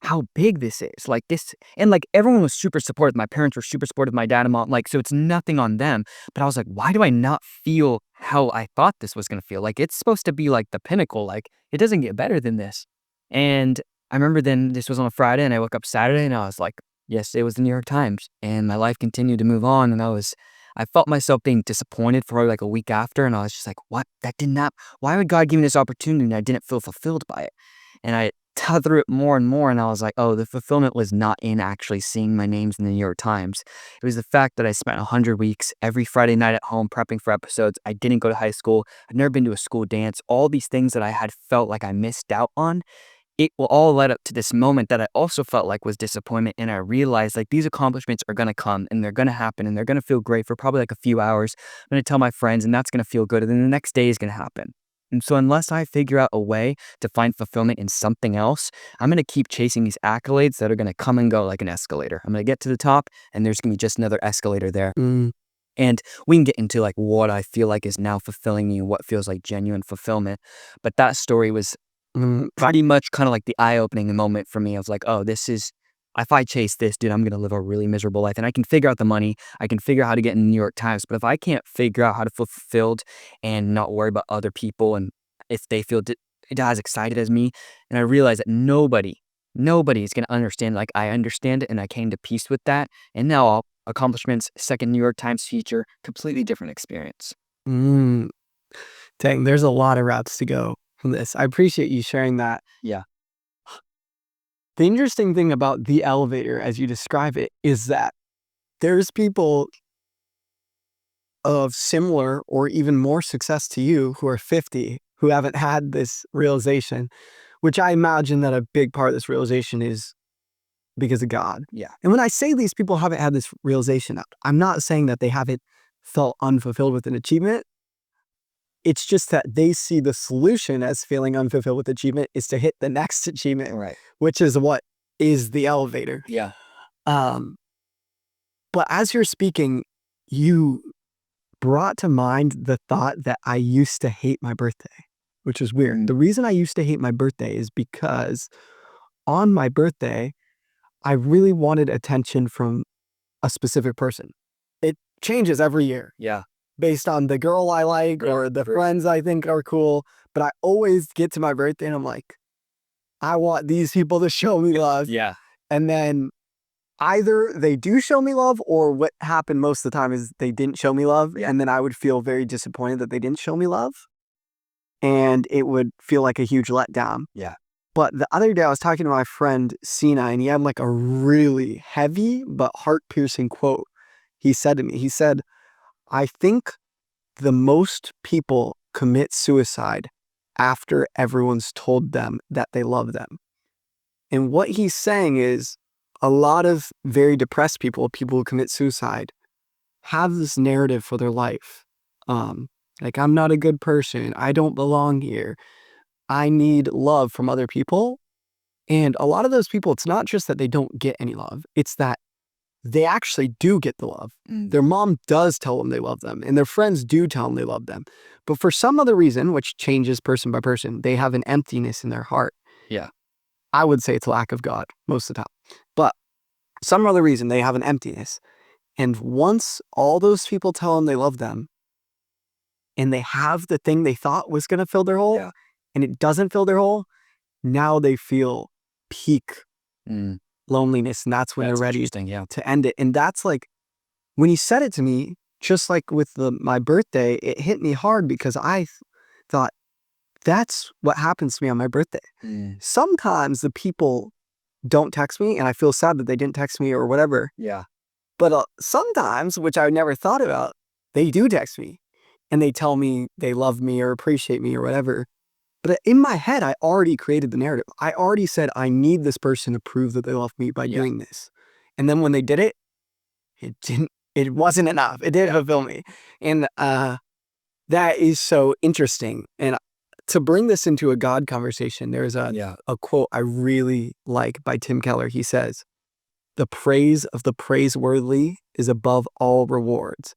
how big this is? Like this, and like everyone was super supportive. My parents were super supportive, my dad and mom, like, so it's nothing on them. But I was like, why do I not feel how I thought this was gonna feel? Like, it's supposed to be like the pinnacle. Like, it doesn't get better than this. And I remember then this was on a Friday, and I woke up Saturday and I was like, yes, it was the New York Times. And my life continued to move on. And I felt myself being disappointed for like a week after. And I was just like, what? Why would God give me this opportunity and I didn't feel fulfilled by it? And thought through it more and more, and I was like, oh, the fulfillment was not in actually seeing my names in the New York Times. It was the fact that I spent 100 weeks every Friday night at home prepping for episodes. I didn't go to high school. I'd never been to a school dance. All these things that I had felt like I missed out on, it will all led up to this moment that I also felt like was disappointment. And I realized like these accomplishments are going to come and they're going to happen and they're going to feel great for probably like a few hours. I'm going to tell my friends and that's going to feel good. And then the next day is going to happen. And so unless I figure out a way to find fulfillment in something else, I'm going to keep chasing these accolades that are going to come and go like an escalator. I'm going to get to the top and there's going to be just another escalator there. And we can get into like what I feel like is now fulfilling me and what feels like genuine fulfillment. But that story was pretty much kind of like the eye-opening moment for me. I was like, oh, this is, if I chase this, dude, I'm going to live a really miserable life. And I can figure out the money. I can figure out how to get in the New York Times. But if I can't figure out how to feel fulfilled and not worry about other people and if they feel as excited as me, and I realized that nobody is going to understand like I understand it. And I came to peace with that. And now all accomplishments, second New York Times feature, completely different experience. Dang, there's a lot of routes to go from this. I appreciate you sharing that. Yeah. The interesting thing about the elevator, as you describe it, is that there's people of similar or even more success to you who are 50 who haven't had this realization, which I imagine that a big part of this realization is because of God. Yeah. And when I say these people haven't had this realization, I'm not saying that they haven't felt unfulfilled with an achievement. It's just that they see the solution as feeling unfulfilled with achievement is to hit the next achievement, Right. which is what is the elevator. Yeah. But as you're speaking, you brought to mind the thought that I used to hate my birthday, which is weird. The reason I used to hate my birthday is because on my birthday, I really wanted attention from a specific person. It changes every year. Yeah. Based on the girl I like or the friends I think are cool. But I always get to my birthday and I'm like, I want these people to show me love. Yeah. And then either they do show me love or what happened most of the time is they didn't show me love. Yeah. And then I would feel very disappointed that they didn't show me love. And it would feel like a huge letdown. Yeah. But the other day I was talking to my friend Sina and he had like a really heavy but heart-piercing quote. He said to me, he said, I think the most people commit suicide after everyone's told them that they love them. And what he's saying is a lot of very depressed people who commit suicide, have this narrative for their life. Like, I'm not a good person. I don't belong here. I need love from other people. And a lot of those people, it's not just that they don't get any love. It's that they actually do get the love. Their mom does tell them they love them and their friends do tell them they love them. But for some other reason, which changes person by person, they have an emptiness in their heart. Yeah. I would say it's lack of God most of the time. But some other reason, they have an emptiness. And once all those people tell them they love them and they have the thing they thought was going to fill their hole and it doesn't fill their hole, now they feel peak loneliness, and that's when they're ready to end it. And that's like, when he said it to me, just like with my birthday, it hit me hard because I thought, that's what happens to me on my birthday. Sometimes the people don't text me and I feel sad that they didn't text me or whatever. Yeah. But sometimes, which I never thought about, they do text me and they tell me they love me or appreciate me or whatever. But in my head, I already created the narrative. I already said, I need this person to prove that they love me by doing this. And then when they did it, it wasn't enough. It didn't fulfill me. And that is so interesting. And to bring this into a God conversation, there's a quote I really like by Tim Keller. He says, the praise of the praiseworthy is above all rewards.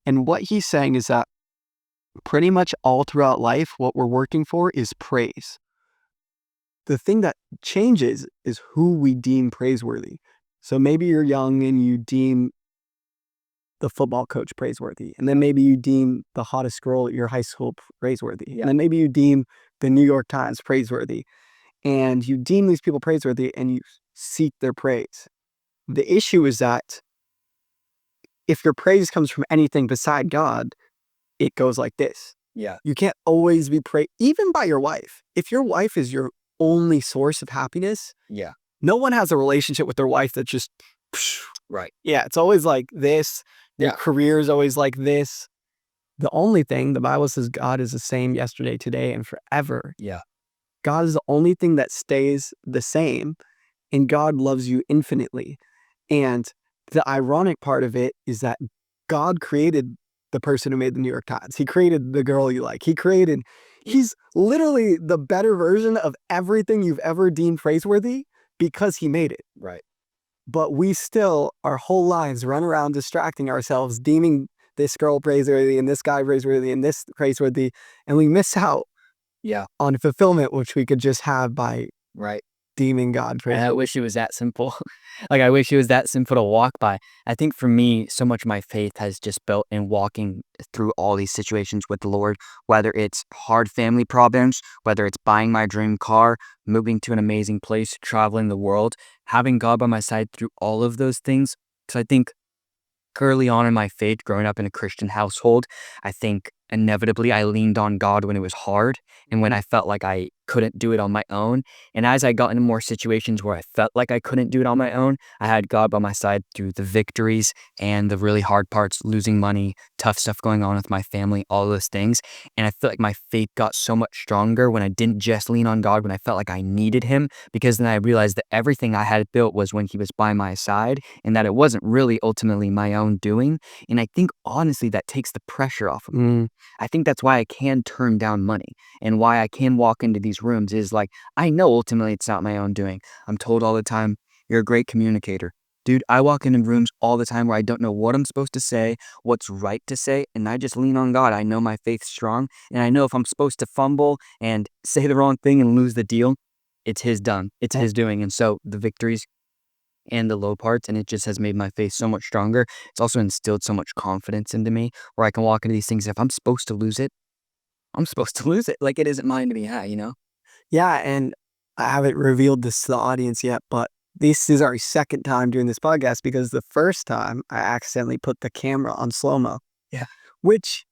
And what he's saying is that pretty much all throughout life, what we're working for is praise. The thing that changes is who we deem praiseworthy. So maybe you're young and you deem the football coach praiseworthy. And then maybe you deem the hottest girl at your high school praiseworthy. And then maybe you deem the New York Times praiseworthy. And you deem these people praiseworthy and you seek their praise. The issue is that if your praise comes from anything beside God, it goes like this. Yeah. You can't always be praised, even by your wife. If your wife is your only source of happiness. Yeah. No one has a relationship with their wife that just, Right. yeah, it's always like this. Their Yeah. career is always like this. The only thing, the Bible says God is the same yesterday, today, and forever. Yeah. God is the only thing that stays the same, and God loves you infinitely. And the ironic part of it is that God created the person who made the New York Times. He created the girl you like. He's literally the better version of everything you've ever deemed praiseworthy because he made it. Right. But we still, our whole lives, run around distracting ourselves, deeming this girl praiseworthy and this guy praiseworthy and this praiseworthy, and we miss out Yeah. on fulfillment, which we could just have by Right. deeming God And praiseworthy. I wish it was that simple. Like, I wish it was that simple to walk by. I think for me, so much of my faith has just built in walking through all these situations with the Lord, whether it's hard family problems, whether it's buying my dream car, moving to an amazing place, traveling the world, having God by my side through all of those things. So I think early on in my faith, growing up in a Christian household, I think inevitably I leaned on God when it was hard and when I felt like I couldn't do it on my own. And as I got into more situations where I felt like I couldn't do it on my own, I had God by my side through the victories and the really hard parts, losing money, tough stuff going on with my family, all those things. And I feel like my faith got so much stronger when I didn't just lean on God when I felt like I needed him, because then I realized that everything I had built was when he was by my side and that it wasn't really ultimately my own doing. And I think honestly that takes the pressure off of me. I think that's why I can turn down money and why I can walk into these rooms is like, I know ultimately it's not my own doing. I'm told all the time, you're a great communicator. Dude, I walk into rooms all the time where I don't know what I'm supposed to say, what's right to say, and I just lean on God. I know my faith's strong, and I know if I'm supposed to fumble and say the wrong thing and lose the deal, it's his done. It's his doing. And so the victories and the low parts, and it just has made my faith so much stronger. It's also instilled so much confidence into me where I can walk into these things. If I'm supposed to lose it, I'm supposed to lose it. Like, it isn't mine to be had, you know? Yeah, and I haven't revealed this to the audience yet, but this is our second time doing this podcast because the first time I accidentally put the camera on slow-mo. Yeah. Which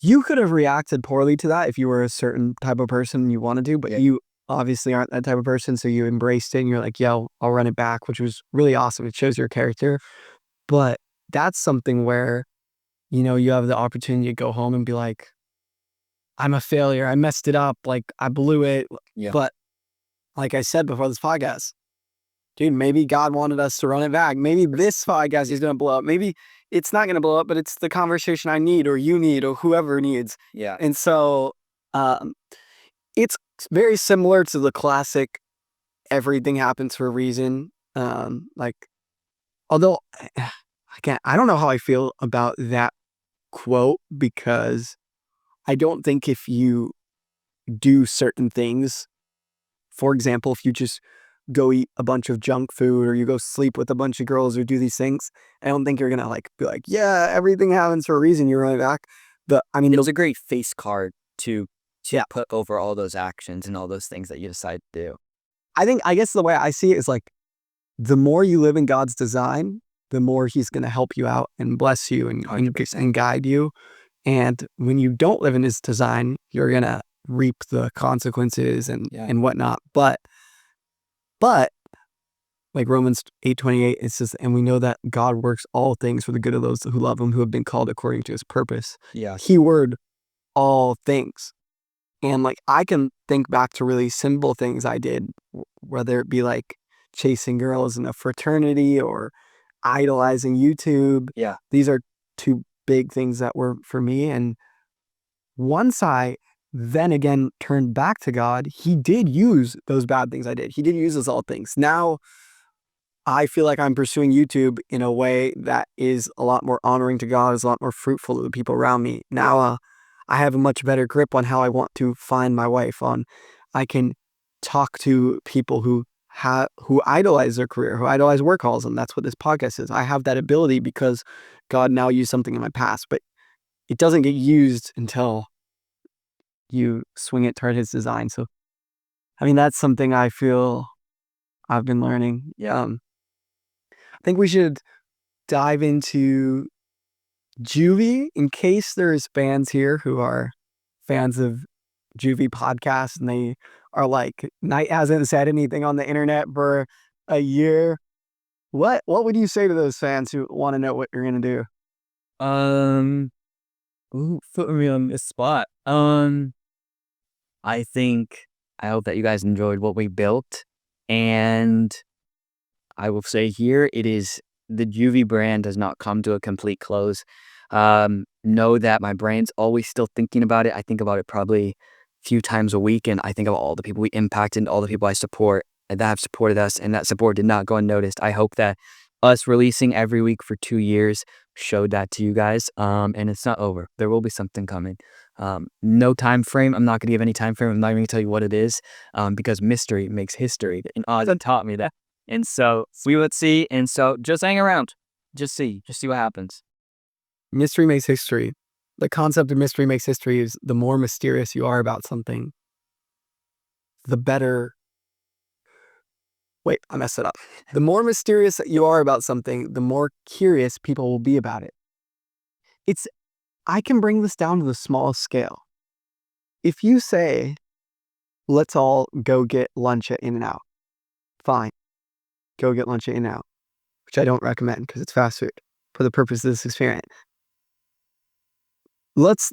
you could have reacted poorly to that if you were a certain type of person you want to do, but Yeah. you obviously aren't that type of person, so you embraced it and you're like, yo, I'll run it back, which was really awesome. It shows your character. But that's something where, you have the opportunity to go home and be like, I'm a failure. I messed it up. Like, I blew it. Yeah. But like I said before this podcast, dude, maybe God wanted us to run it back. Maybe this podcast is going to blow up. Maybe it's not going to blow up, but it's the conversation I need or you need or whoever needs. Yeah. And so it's very similar to the classic everything happens for a reason. Like, although, again, I don't know how I feel about that quote because I don't think if you do certain things, for example, if you just go eat a bunch of junk food or you go sleep with a bunch of girls or do these things, I don't think you're gonna like be like, yeah, everything happens for a reason. You're running back. It was a great face card to put over all those actions and all those things that you decide to do. I guess the way I see it is like, the more you live in God's design, the more he's going to help you out and bless you and 100%. guide you. And when you don't live in his design, you're going to reap the consequences and whatnot. But like Romans 8:28, it says, and we know that God works all things for the good of those who love him, who have been called according to his purpose. Yeah. Keyword, all things. And like, I can think back to really simple things I did, whether it be like chasing girls in a fraternity or idolizing YouTube. Yeah. These are two big things that were for me. And once I then again turned back to God, he did use those bad things I did. He did use those all things. Now I feel like I'm pursuing YouTube in a way that is a lot more honoring to God, is a lot more fruitful to the people around me. Now I have a much better grip on how I want to find my wife. I can talk to people who idolize their career, who idolize workaholism. That's what this podcast is. I have that ability because God now used something in my past, but it doesn't get used until you swing it toward his design. So, I mean, that's something I feel I've been learning. Yeah. I think we should dive into JUVY in case there's fans here who are fans of JUVY podcast and they are like, Knight hasn't said anything on the internet for a year. What would you say to those fans who want to know what you're gonna do? Ooh, put me on the spot. I think I hope that you guys enjoyed what we built, and I will say here it is the JUVY brand does not come to a complete close. Know that my brain's always still thinking about it. I think about it probably a few times a week, and I think about all the people we impacted, all the people I support and that have supported us, and that support did not go unnoticed. I hope that us releasing every week for 2 years showed that to you guys. And it's not over. There will be something coming. No time frame. I'm not going to give any time frame. I'm not even going to tell you what it is, because mystery makes history. And Oz taught me that. And so we would see. And so just hang around. Just see what happens. Mystery makes history. The concept of mystery makes history is the more mysterious you are about something, the better. Wait, I messed it up. The more mysterious you are about something, the more curious people will be about it. I can bring this down to the smallest scale. If you say, let's all go get lunch at In-N-Out, fine, go get lunch at In-N-Out, which I don't recommend because it's fast food for the purpose of this experiment. Let's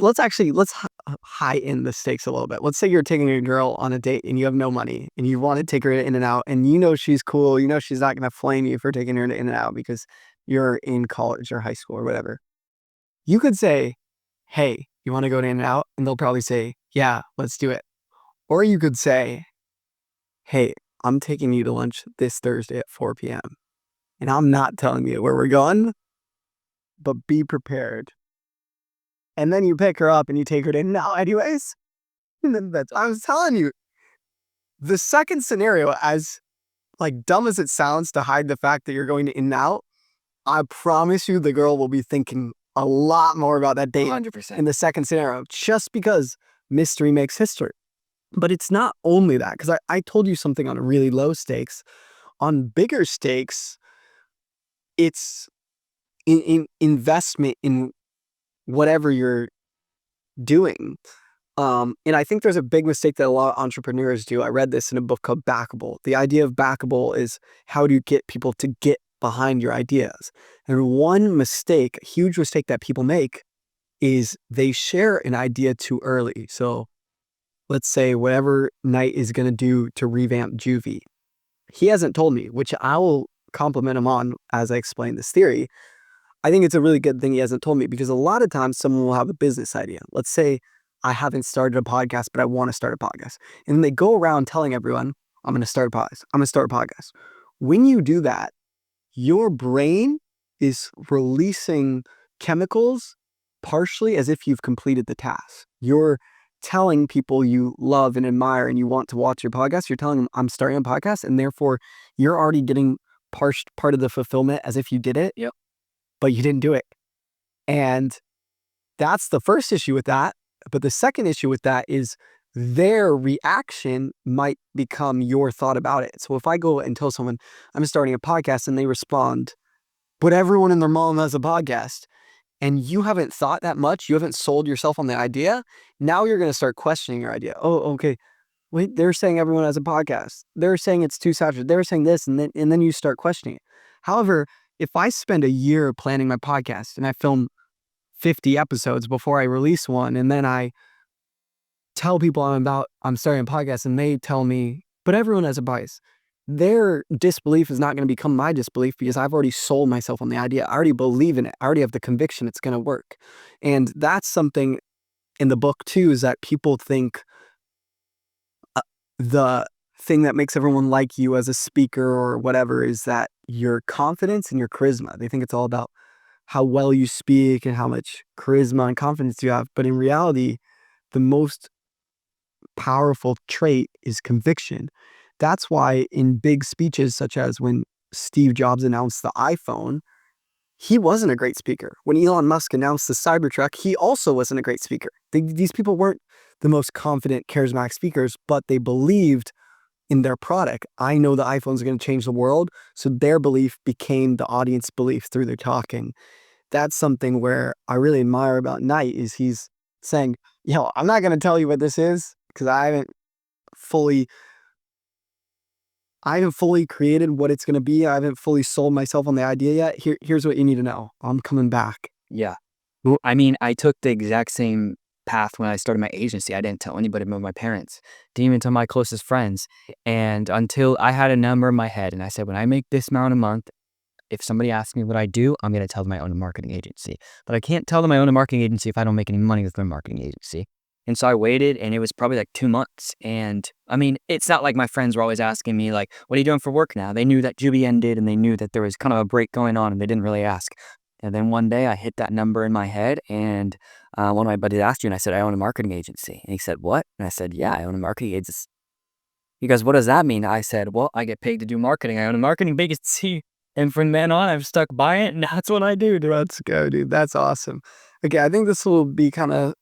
heighten the stakes a little bit. Let's say you're taking a girl on a date and you have no money and you want to take her to In-N-Out and you know she's cool. You know she's not going to flame you for taking her to In-N-Out because you're in college or high school or whatever. You could say, hey, you want to go to In-N-Out? And they'll probably say, yeah, let's do it. Or you could say, hey, I'm taking you to lunch this Thursday at 4 p.m. And I'm not telling you where we're going, but be prepared. And then you pick her up and you take her to In-N-Out anyways. And then I was telling you, the second scenario, as like dumb as it sounds to hide the fact that you're going to In-N-Out, I promise you the girl will be thinking a lot more about that date 100% in the second scenario, just because mystery makes history. But it's not only that, because I told you something on a really low stakes. On bigger stakes, it's in investment in whatever you're doing. And I think there's a big mistake that a lot of entrepreneurs do. I read this in a book called Backable. The idea of backable is how do you get people to get behind your ideas? And one mistake, a huge mistake that people make is they share an idea too early. So let's say whatever Knight is going to do to revamp JUVY, he hasn't told me, which I will compliment him on as I explain this theory. I think it's a really good thing he hasn't told me, because a lot of times someone will have a business idea. Let's say I haven't started a podcast, but I want to start a podcast. And they go around telling everyone, I'm going to start a podcast. I'm going to start a podcast. When you do that, your brain is releasing chemicals partially as if you've completed the task. You're telling people you love and admire and you want to watch your podcast. You're telling them, I'm starting a podcast. And therefore, you're already getting part of the fulfillment as if you did it. Yep. But you didn't do it. And that's the first issue with that. But the second issue with that is their reaction might become your thought about it. So if I go and tell someone I'm starting a podcast and they respond, but everyone and their mom has a podcast, and you haven't thought that much, you haven't sold yourself on the idea, now you're going to start questioning your idea. Oh, okay. Wait, they're saying everyone has a podcast. They're saying it's too saturated. They're saying this, and then you start questioning it. However, if I spend a year planning my podcast and I film 50 episodes before I release one, and then I tell people I'm starting a podcast and they tell me, but everyone has a bias, their disbelief is not going to become my disbelief, because I've already sold myself on the idea. I already believe in it. I already have the conviction it's going to work. And that's something in the book too, is that people think the thing that makes everyone like you as a speaker or whatever is that your confidence and your charisma. They think it's all about how well you speak and how much charisma and confidence you have. But in reality, the most powerful trait is conviction. That's why in big speeches, such as when Steve Jobs announced the iPhone, he wasn't a great speaker. When Elon Musk announced the Cybertruck, he also wasn't a great speaker. These people weren't the most confident, charismatic speakers, but they believed in their product. I know the iPhone's going to change the world. So their belief became the audience belief through their talking. That's something where I really admire about Knight, is he's saying, I'm not going to tell you what this is because I haven't fully created what it's going to be. I haven't fully sold myself on the idea yet. Here's what you need to know. I'm coming back. Yeah. Well, I mean, I took the exact same path when I started my agency. I didn't tell anybody but my parents, didn't even tell my closest friends. And until I had a number in my head and I said, when I make this amount a month, if somebody asks me what I do, I'm going to tell them I own a marketing agency. But I can't tell them I own a marketing agency if I don't make any money with my marketing agency. And so I waited, and it was probably like 2 months. And I mean, it's not like my friends were always asking me, like, what are you doing for work now? They knew that JUVY ended, and they knew that there was kind of a break going on, and they didn't really ask. And then one day I hit that number in my head, and one of my buddies asked you, and I said, I own a marketing agency. And he said, what? And I said, yeah, I own a marketing agency. He goes, what does that mean? I said, well, I get paid to do marketing. I own a marketing agency. And from then on, I've stuck by it, and that's what I do, dude. Let's go, dude. That's awesome. Okay, I think this will be kind of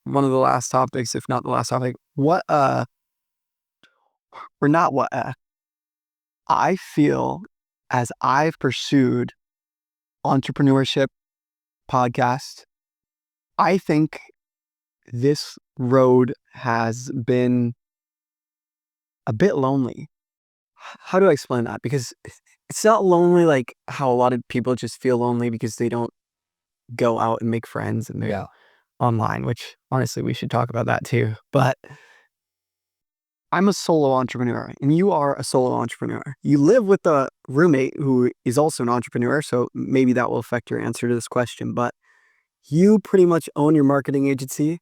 one of the last topics, if not the last topic. I feel as I've pursued entrepreneurship podcast, I think this road has been a bit lonely. How do I explain that? Because it's not lonely like how a lot of people just feel lonely because they don't go out and make friends and they're online, which honestly we should talk about that too. But I'm a solo entrepreneur and you are a solo entrepreneur. You live with a roommate who is also an entrepreneur, so maybe that will affect your answer to this question. But you pretty much own your marketing agency.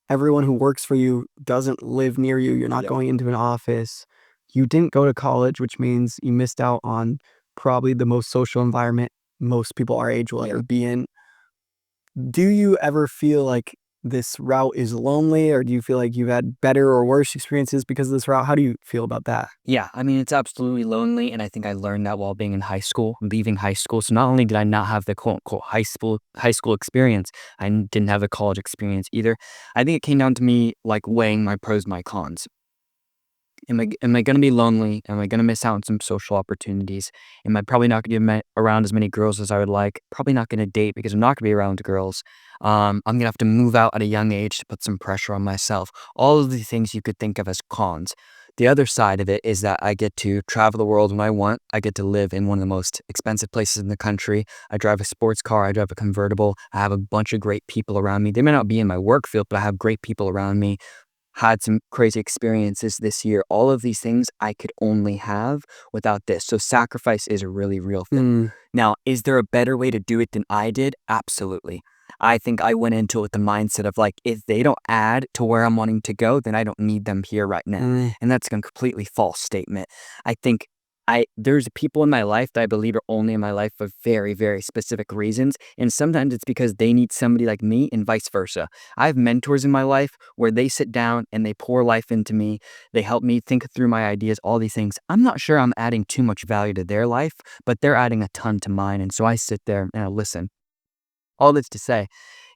Everyone who works for you doesn't live near you. You're not going into an office. You didn't go to college, which means you missed out on probably the most social environment most people our age will ever be in. Do you ever feel like this route is lonely, or do you feel like you've had better or worse experiences because of this route? How do you feel about that? Yeah, I mean, it's absolutely lonely, and I think I learned that while being in high school, leaving high school. So not only did I not have the quote-unquote high school experience, I didn't have the college experience either. I think it came down to me, like, weighing my pros, my cons. Am I going to be lonely? Am I going to miss out on some social opportunities? Am I probably not going to be around as many girls as I would like? Probably not going to date because I'm not going to be around girls. I'm going to have to move out at a young age to put some pressure on myself. All of the things you could think of as cons. The other side of it is that I get to travel the world when I want. I get to live in one of the most expensive places in the country. I drive a sports car. I drive a convertible. I have a bunch of great people around me. They may not be in my work field, but I have great people around me. Had some crazy experiences this year. All of these things I could only have without this. So sacrifice is a really real thing. Now, is there a better way to do it than I did? Absolutely. I think I went into it with the mindset of like, if they don't add to where I'm wanting to go, then I don't need them here right now. And that's a completely false statement. I think there's people in my life that I believe are only in my life for very, very specific reasons. And sometimes it's because they need somebody like me and vice versa. I have mentors in my life where they sit down and they pour life into me. They help me think through my ideas, all these things. I'm not sure I'm adding too much value to their life, but they're adding a ton to mine. And so I sit there and I listen. All this to say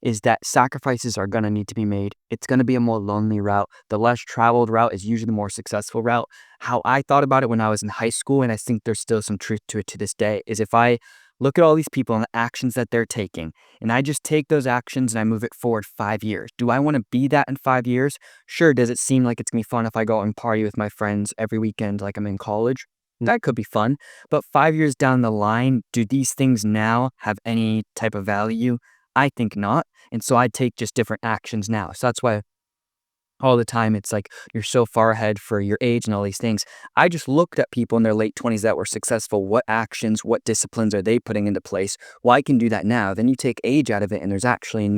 is that sacrifices are going to need to be made. It's going to be a more lonely route. The less traveled route is usually the more successful route. How I thought about it when I was in high school, and I think there's still some truth to it to this day, is if I look at all these people and the actions that they're taking, and I just take those actions and I move it forward 5 years. Do I want to be that in 5 years? Sure. Does it seem like it's going to be fun if I go out and party with my friends every weekend like I'm in college? That could be fun. But 5 years down the line, do these things now have any type of value? I think not. And so I take just different actions now. So that's why all the time it's like you're so far ahead for your age and all these things. I just looked at people in their late 20s that were successful. What actions, what disciplines are they putting into place? Well, I can do that now. Then you take age out of it and there's actually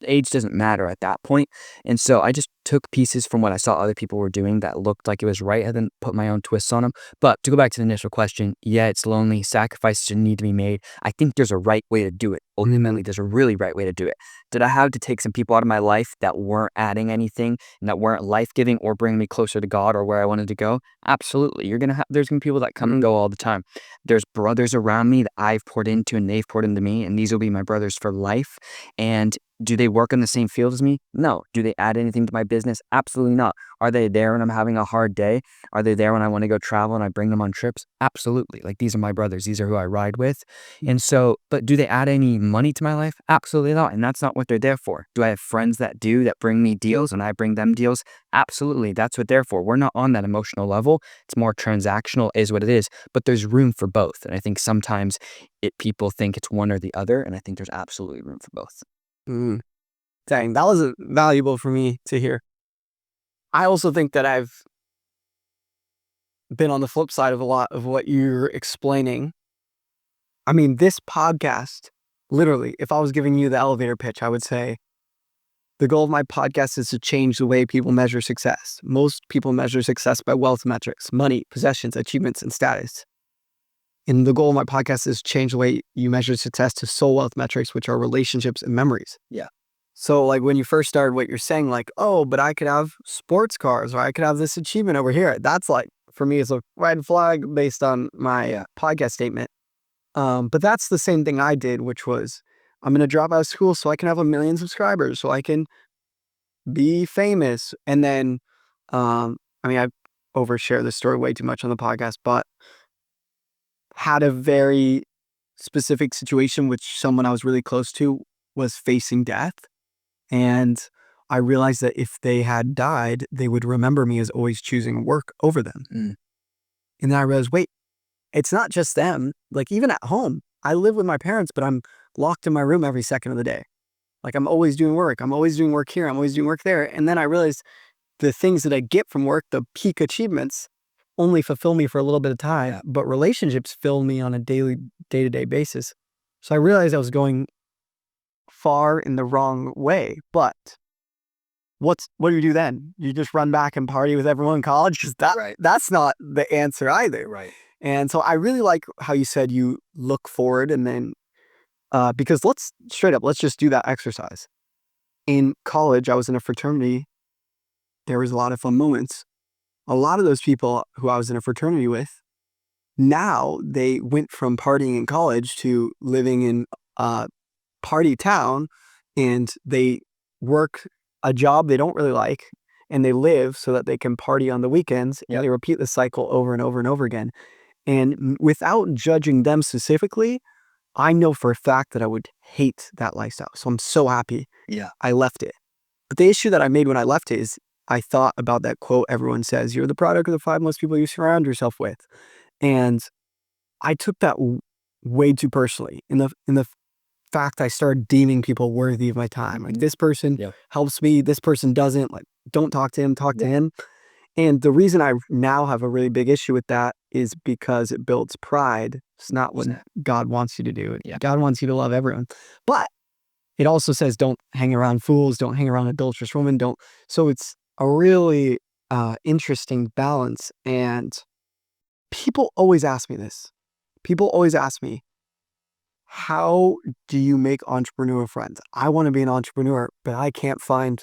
age doesn't matter at that point. And so I just took pieces from what I saw other people were doing that looked like it was right and then put my own twists on them. But to go back to the initial question, yeah, it's lonely. Sacrifices need to be made. I think there's a right way to do it. Ultimately, there's a really right way to do it. Did I have to take some people out of my life that weren't adding anything and that weren't life-giving or bringing me closer to God or where I wanted to go? Absolutely. There's gonna be people that come and go all the time. There's brothers around me that I've poured into and they've poured into me, and these will be my brothers for life. And Do they work in the same field as me? No. Do they add anything to my business? Absolutely not. Are they there when I'm having a hard day? Are they there when I want to go travel and I bring them on trips? Absolutely. Like, these are my brothers. These are who I ride with. And so, but do they add any money to my life? Absolutely not. And that's not what they're there for. Do I have friends that do, that bring me deals and I bring them deals? Absolutely. That's what they're for. We're not on that emotional level. It's more transactional, is what it is. But there's room for both. And I think sometimes people think it's one or the other. And I think there's absolutely room for both. Dang, that was valuable for me to hear. I also think that I've been on the flip side of a lot of what you're explaining. I mean, this podcast, literally, if I was giving you the elevator pitch, I would say the goal of my podcast is to change the way people measure success. Most people measure success by wealth metrics, money, possessions, achievements, and status. And the goal of my podcast is to change the way you measure success to soul wealth metrics, which are relationships and memories. Yeah. So like when you first started what you're saying, like, oh, but I could have sports cars or I could have this achievement over here. That's like, for me, it's a red flag based on my podcast statement. But that's the same thing I did, which was I'm going to drop out of school so I can have 1 million subscribers, so I can be famous. And then, I mean, I've overshared this story way too much on the podcast, but had a very specific situation which someone I was really close to was facing death. And I realized that if they had died, they would remember me as always choosing work over them. And then I realized, wait, it's not just them. Like, even at home, I live with my parents, but I'm locked in my room every second of the day. Like, I'm always doing work. I'm always doing work here. I'm always doing work there. And then I realized the things that I get from work, the peak achievements, only fulfill me for a little bit of time, but relationships fill me on a daily, day-to-day basis. So I realized I was going far in the wrong way. But what do you do then? You just run back and party with everyone in college? Because that's not the answer either. Right. And so I really like how you said you look forward and then, because let's just do that exercise. In college, I was in a fraternity. There was a lot of fun moments. A lot of those people who I was in a fraternity with, now they went from partying in college to living in party town, and they work a job they don't really like, and they live so that they can party on the weekends. And they repeat the cycle over and over and over again. And without judging them specifically, I know for a fact that I would hate that lifestyle. So I'm so happy I left it. But the issue that I made when I left it is I thought about that quote everyone says, you're the product of the 5 most people you surround yourself with. And I took that way too personally in the fact I started deeming people worthy of my time. Like, this person helps me, this person doesn't. Like, don't talk to him, talk to him. And the reason I now have a really big issue with that is because it builds pride. It's not what God wants you to do. God wants you to love everyone. But it also says don't hang around fools, don't hang around adulterous women, don't. So it's a really interesting balance. And people always ask me this. People always ask me, how do you make entrepreneur friends? I want to be an entrepreneur, but I can't find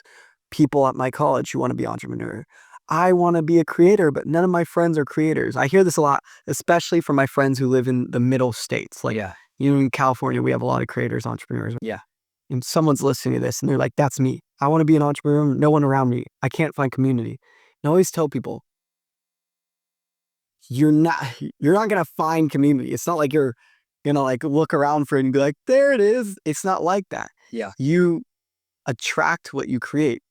people at my college who want to be entrepreneur. I want to be a creator, but none of my friends are creators. I hear this a lot, especially from my friends who live in the middle states. Like, in California, we have a lot of creators, entrepreneurs. And someone's listening to this and they're like, that's me. I want to be an entrepreneur. No one around me. I can't find community. And I always tell people, you're not going to find community. It's not like you're going to like look around for it and be like, there it is. It's not like that. You attract what you create.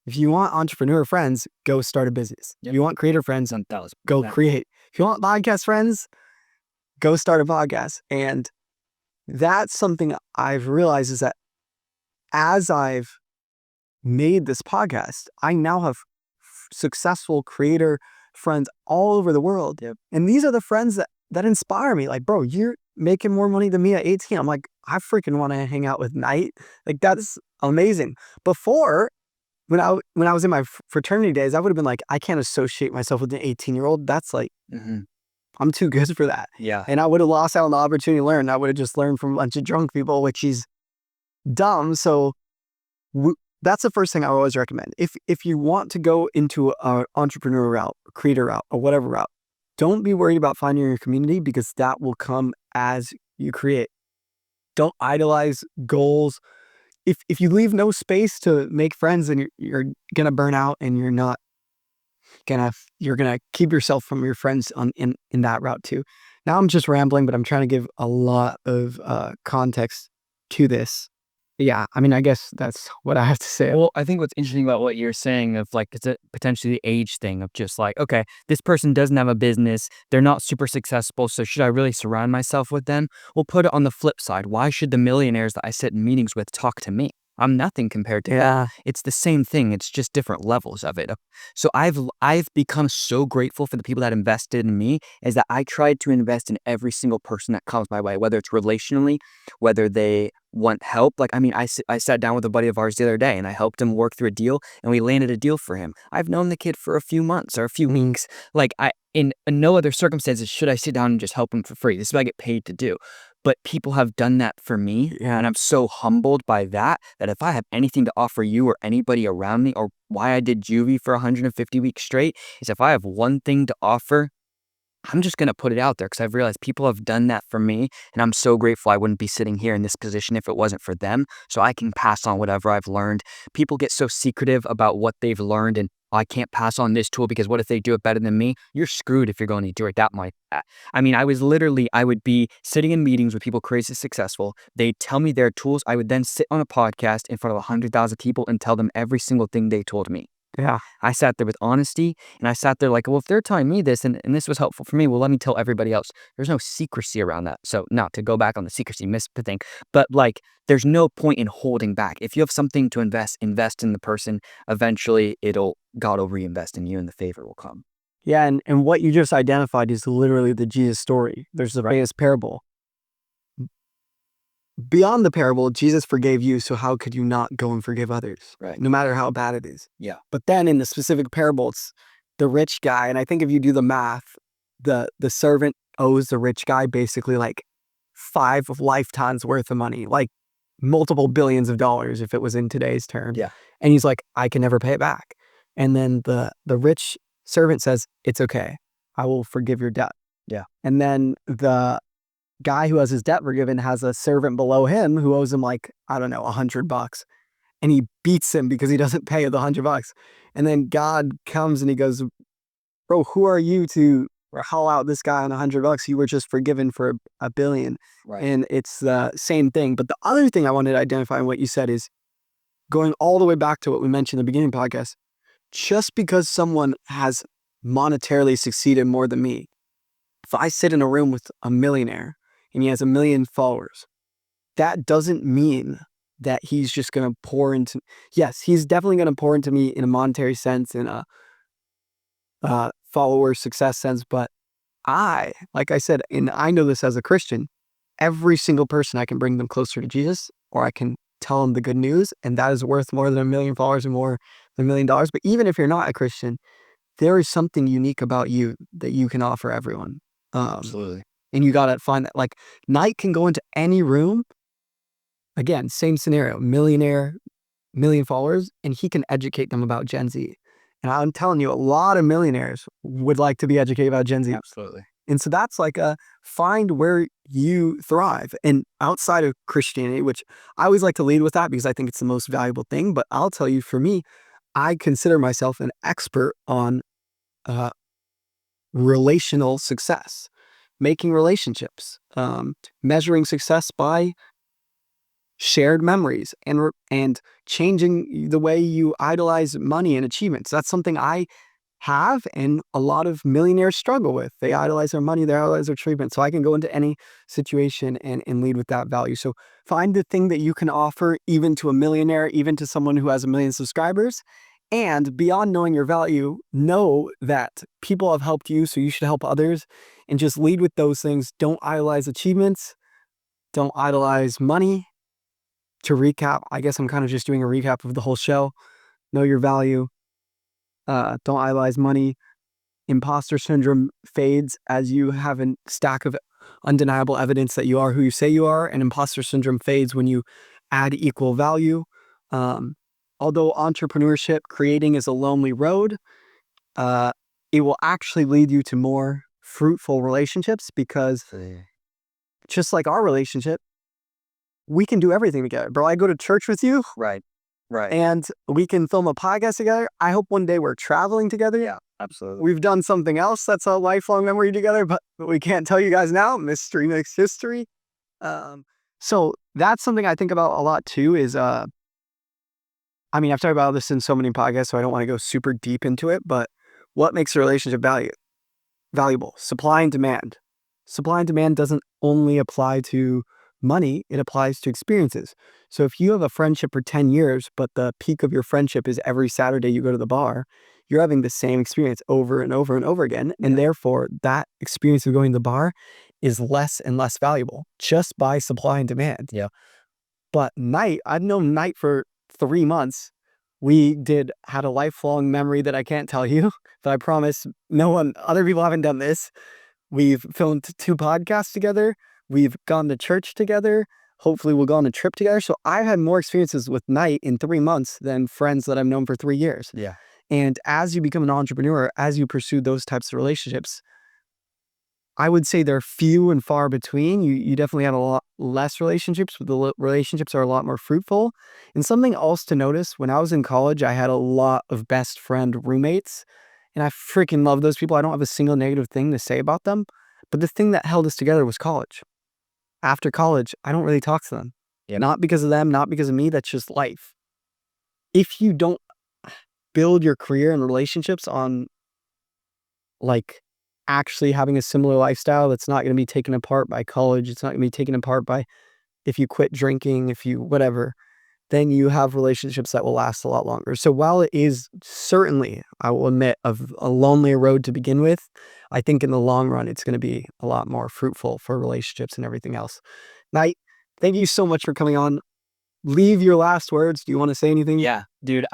If you want entrepreneur friends, go start a business. If you want creator friends, go create. If you want podcast friends, go start a podcast. And that's something I've realized is that as I've made this podcast, I now have successful creator friends all over the world. And these are the friends that inspire me. Like, bro, you're making more money than me at 18. I'm like, I freaking want to hang out with Knight. Like, that's amazing. Before, when I was in my fraternity days, I would have been like, I can't associate myself with an 18-year-old. That's like, I'm too good for that. And I would have lost out on the opportunity to learn. I would have just learned from a bunch of drunk people, which is dumb. So that's the first thing I always recommend. If you want to go into an entrepreneur route, creator route, or whatever route, don't be worried about finding your community, because that will come as you create. Don't idolize goals. if you leave no space to make friends, then you're gonna burn out, and you're gonna keep yourself from your friends in that route too. Now I'm just rambling, but I'm trying to give a lot of context to this. Yeah, I mean, I guess that's what I have to say. Well, I think what's interesting about what you're saying of like, it's a potentially the age thing of just like, okay, this person doesn't have a business. They're not super successful. So should I really surround myself with them? We'll put it on the flip side. Why should the millionaires that I sit in meetings with talk to me? I'm nothing compared to them. Yeah, It's the same thing. It's just different levels of it. So I've become so grateful for the people that invested in me, is that I tried to invest in every single person that comes my way, whether it's relationally, whether they want help. Like, I mean, I sat down with a buddy of ours the other day and I helped him work through a deal, and we landed a deal for him. I've known the kid for a few months or a few weeks. Like, in no other circumstances should I sit down and just help him for free. This is what I get paid to do. But people have done that for me, yeah, and I'm so humbled by that, that if I have anything to offer you or anybody around me, or why I did JUVY for 150 weeks straight, is if I have one thing to offer, I'm just going to put it out there, because I've realized people have done that for me, and I'm so grateful. I wouldn't be sitting here in this position if it wasn't for them. So I can pass on whatever I've learned. People get so secretive about what they've learned, and I can't pass on this tool because what if they do it better than me? You're screwed if you're going to do it that much. I mean, I would be sitting in meetings with people crazy successful. They'd tell me their tools. I would then sit on a podcast in front of 100,000 people and tell them every single thing they told me. yeah. I sat there with honesty, and I sat there like, well, if they're telling me this and this was helpful for me, well, let me tell everybody else. There's no secrecy around that. So not to go back on the secrecy myth thing, but like, there's no point in holding back. If you have something to invest in the person. Eventually God will reinvest in you and the favor will come. Yeah, and what you just identified is literally the Jesus story. There's the famous parable. Beyond the parable, Jesus forgave you, so how could you not go and forgive others? Right. No matter how bad it is. Yeah. But then in the specific parable, it's the rich guy, and I think if you do the math, the servant owes the rich guy basically like 5 lifetimes worth of money, like multiple billions of dollars if it was in today's terms. Yeah. And he's like, I can never pay it back. And then the rich servant says, it's okay. I will forgive your debt. Yeah. And then the guy who has his debt forgiven has a servant below him who owes him like, I don't know, $100. And he beats him because he doesn't pay the $100. And then God comes and he goes, bro, who are you to haul out this guy on $100? You were just forgiven for a billion. Right. And it's the same thing. But the other thing I wanted to identify in what you said is going all the way back to what we mentioned in the beginning of the podcast. Just because someone has monetarily succeeded more than me, if I sit in a room with a millionaire and he has 1 million followers, that doesn't mean that he's just going to pour into, yes, he's definitely going to pour into me in a monetary sense, in a follower success sense. But like I said, and I know this as a Christian, every single person I can bring them closer to Jesus, or I can tell them the good news, and that is worth more than 1 million followers and more than $1 million. But even if you're not a Christian, there is something unique about you that you can offer everyone. Absolutely. And you got to find that. Like, Knight can go into any room. Again, same scenario, millionaire, 1 million followers, and he can educate them about Gen Z. And I'm telling you, a lot of millionaires would like to be educated about Gen Z. Absolutely. And so that's like find where you thrive. And outside of Christianity, which I always like to lead with that because I think it's the most valuable thing. But I'll tell you, for me, I consider myself an expert on relational success, making relationships, measuring success by shared memories, and changing the way you idolize money and achievements. That's something I have, and a lot of millionaires struggle with. They idolize their money, they idolize their treatment. So I can go into any situation and lead with that value. So find the thing that you can offer, even to a millionaire, even to someone who has 1 million subscribers. And beyond knowing your value, know that people have helped you, so you should help others, and just lead with those things. Don't idolize achievements. Don't idolize money. To recap, I guess I'm kind of just doing a recap of the whole show. Know your value. Don't idolize money. Imposter syndrome fades as you have a stack of undeniable evidence that you are who you say you are, and imposter syndrome fades when you add equal value. Although entrepreneurship, creating is a lonely road, it will actually lead you to more fruitful relationships, because just like our relationship, we can do everything together. Bro, I go to church with you. Right. And we can film a podcast together. I hope one day we're traveling together. Yeah, absolutely. We've done something else that's a lifelong memory together, but we can't tell you guys now. Mystery makes history. So that's something I think about a lot too is, I mean, I've talked about this in so many podcasts, so I don't want to go super deep into it, but what makes a relationship valuable? Supply and demand. Supply and demand doesn't only apply to money, it applies to experiences. So if you have a friendship for 10 years, but the peak of your friendship is every Saturday you go to the bar, you're having the same experience over and over and over again. And therefore, that experience of going to the bar is less and less valuable just by supply and demand. Yeah. But Knight, I've known Knight for 3 months. We had a lifelong memory that I can't tell you, but I promise other people haven't done this. We've filmed 2 podcasts together. We've gone to church together. Hopefully we'll go on a trip together. So I've had more experiences with Knight in 3 months than friends that I've known for 3 years. Yeah. And as you become an entrepreneur, as you pursue those types of relationships, I would say they're few and far between. You definitely have a lot less relationships, but the relationships are a lot more fruitful. And something else to notice, when I was in college, I had a lot of best friend roommates, and I freaking love those people. I don't have a single negative thing to say about them. But the thing that held us together was college. After college, I don't really talk to them. Yep. Not because of them, not because of me. That's just life. If you don't build your career and relationships on like actually having a similar lifestyle that's not going to be taken apart by college, it's not going to be taken apart by if you quit drinking, if you whatever, then you have relationships that will last a lot longer. So while it is certainly, I will admit, a lonelier road to begin with, I think in the long run, it's going to be a lot more fruitful for relationships and everything else. Knight, thank you so much for coming on. Leave your last words. Do you want to say anything? Yeah, dude,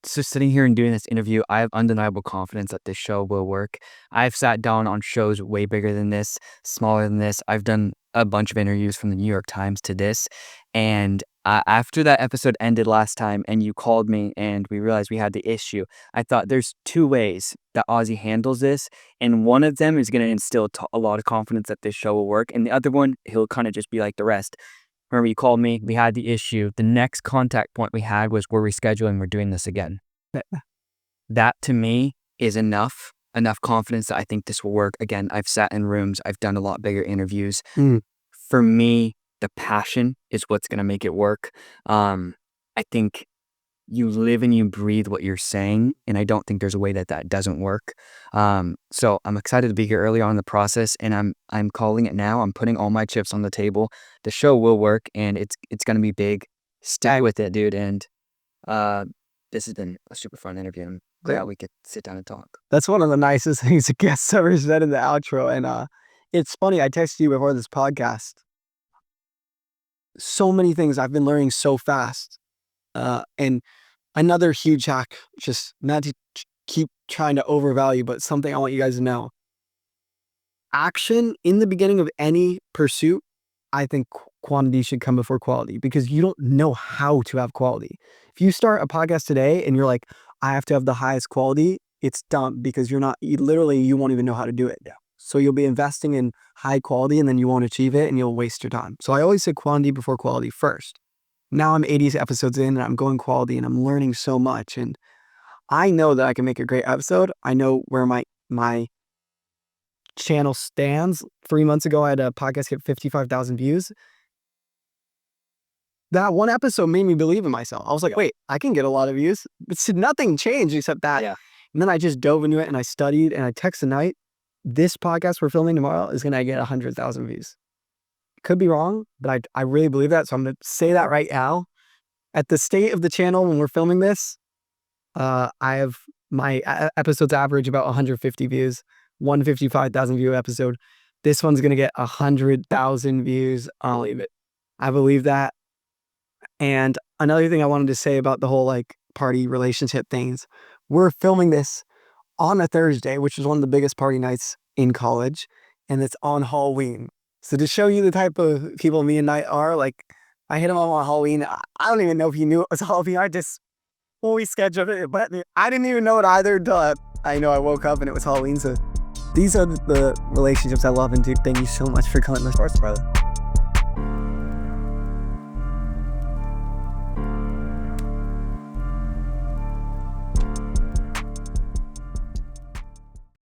just sitting here and doing this interview, I have undeniable confidence that this show will work. I've sat down on shows way bigger than this, smaller than this. I've done a bunch of interviews from the New York Times to this. And after that episode ended last time and you called me and we realized we had the issue, I thought there's 2 ways that Ozzy handles this. And one of them is going to instill a lot of confidence that this show will work. And the other one, he'll kind of just be like the rest. Remember, you called me, we had the issue. The next contact point we had was, we're rescheduling, we're doing this again. That to me is enough confidence that I think this will work. Again, I've sat in rooms, I've done a lot bigger interviews. For me, the passion is what's going to make it work. I think you live and you breathe what you're saying, and I don't think there's a way that doesn't work. So I'm excited to be here early on in the process, and I'm calling it now. I'm putting all my chips on the table. The show will work, and it's going to be big. Stay with it, dude. And this has been a super fun interview. I'm glad we could sit down and talk. That's one of the nicest things a guest ever said in the outro. And it's funny, I texted you before this podcast. So many things I've been learning so fast. And another huge hack, just not to keep trying to overvalue, but something I want you guys to know. Action in the beginning of any pursuit, I think quantity should come before quality, because you don't know how to have quality. If you start a podcast today and you're like, I have to have the highest quality, it's dumb, because you won't even know how to do it. So you'll be investing in high quality and then you won't achieve it and you'll waste your time. So I always say quantity before quality first. Now I'm 80 episodes in and I'm going quality and I'm learning so much. And I know that I can make a great episode. I know where my channel stands. 3 months ago, I had a podcast get 55,000 views. That one episode made me believe in myself. I was like, wait, I can get a lot of views. But nothing changed except that. Yeah. And then I just dove into it and I studied and I texted Knight. This podcast we're filming tomorrow is going to get 100,000 views. Could be wrong, but I really believe that. So I'm going to say that right now. At the state of the channel when we're filming this, I have my episodes average about 150 views, 155,000 view episode. This one's going to get 100,000 views. I'll leave it. I believe that. And another thing I wanted to say about the whole party relationship things, we're filming this on a Thursday, which is one of the biggest party nights in college, and it's on Halloween. So to show you the type of people me and Knight are, I hit him up on Halloween. I don't even know if he knew it was Halloween. We scheduled it, but I didn't even know it either. I know I woke up and it was Halloween. So these are the relationships I love, and dude, thank you so much for coming to this, brother.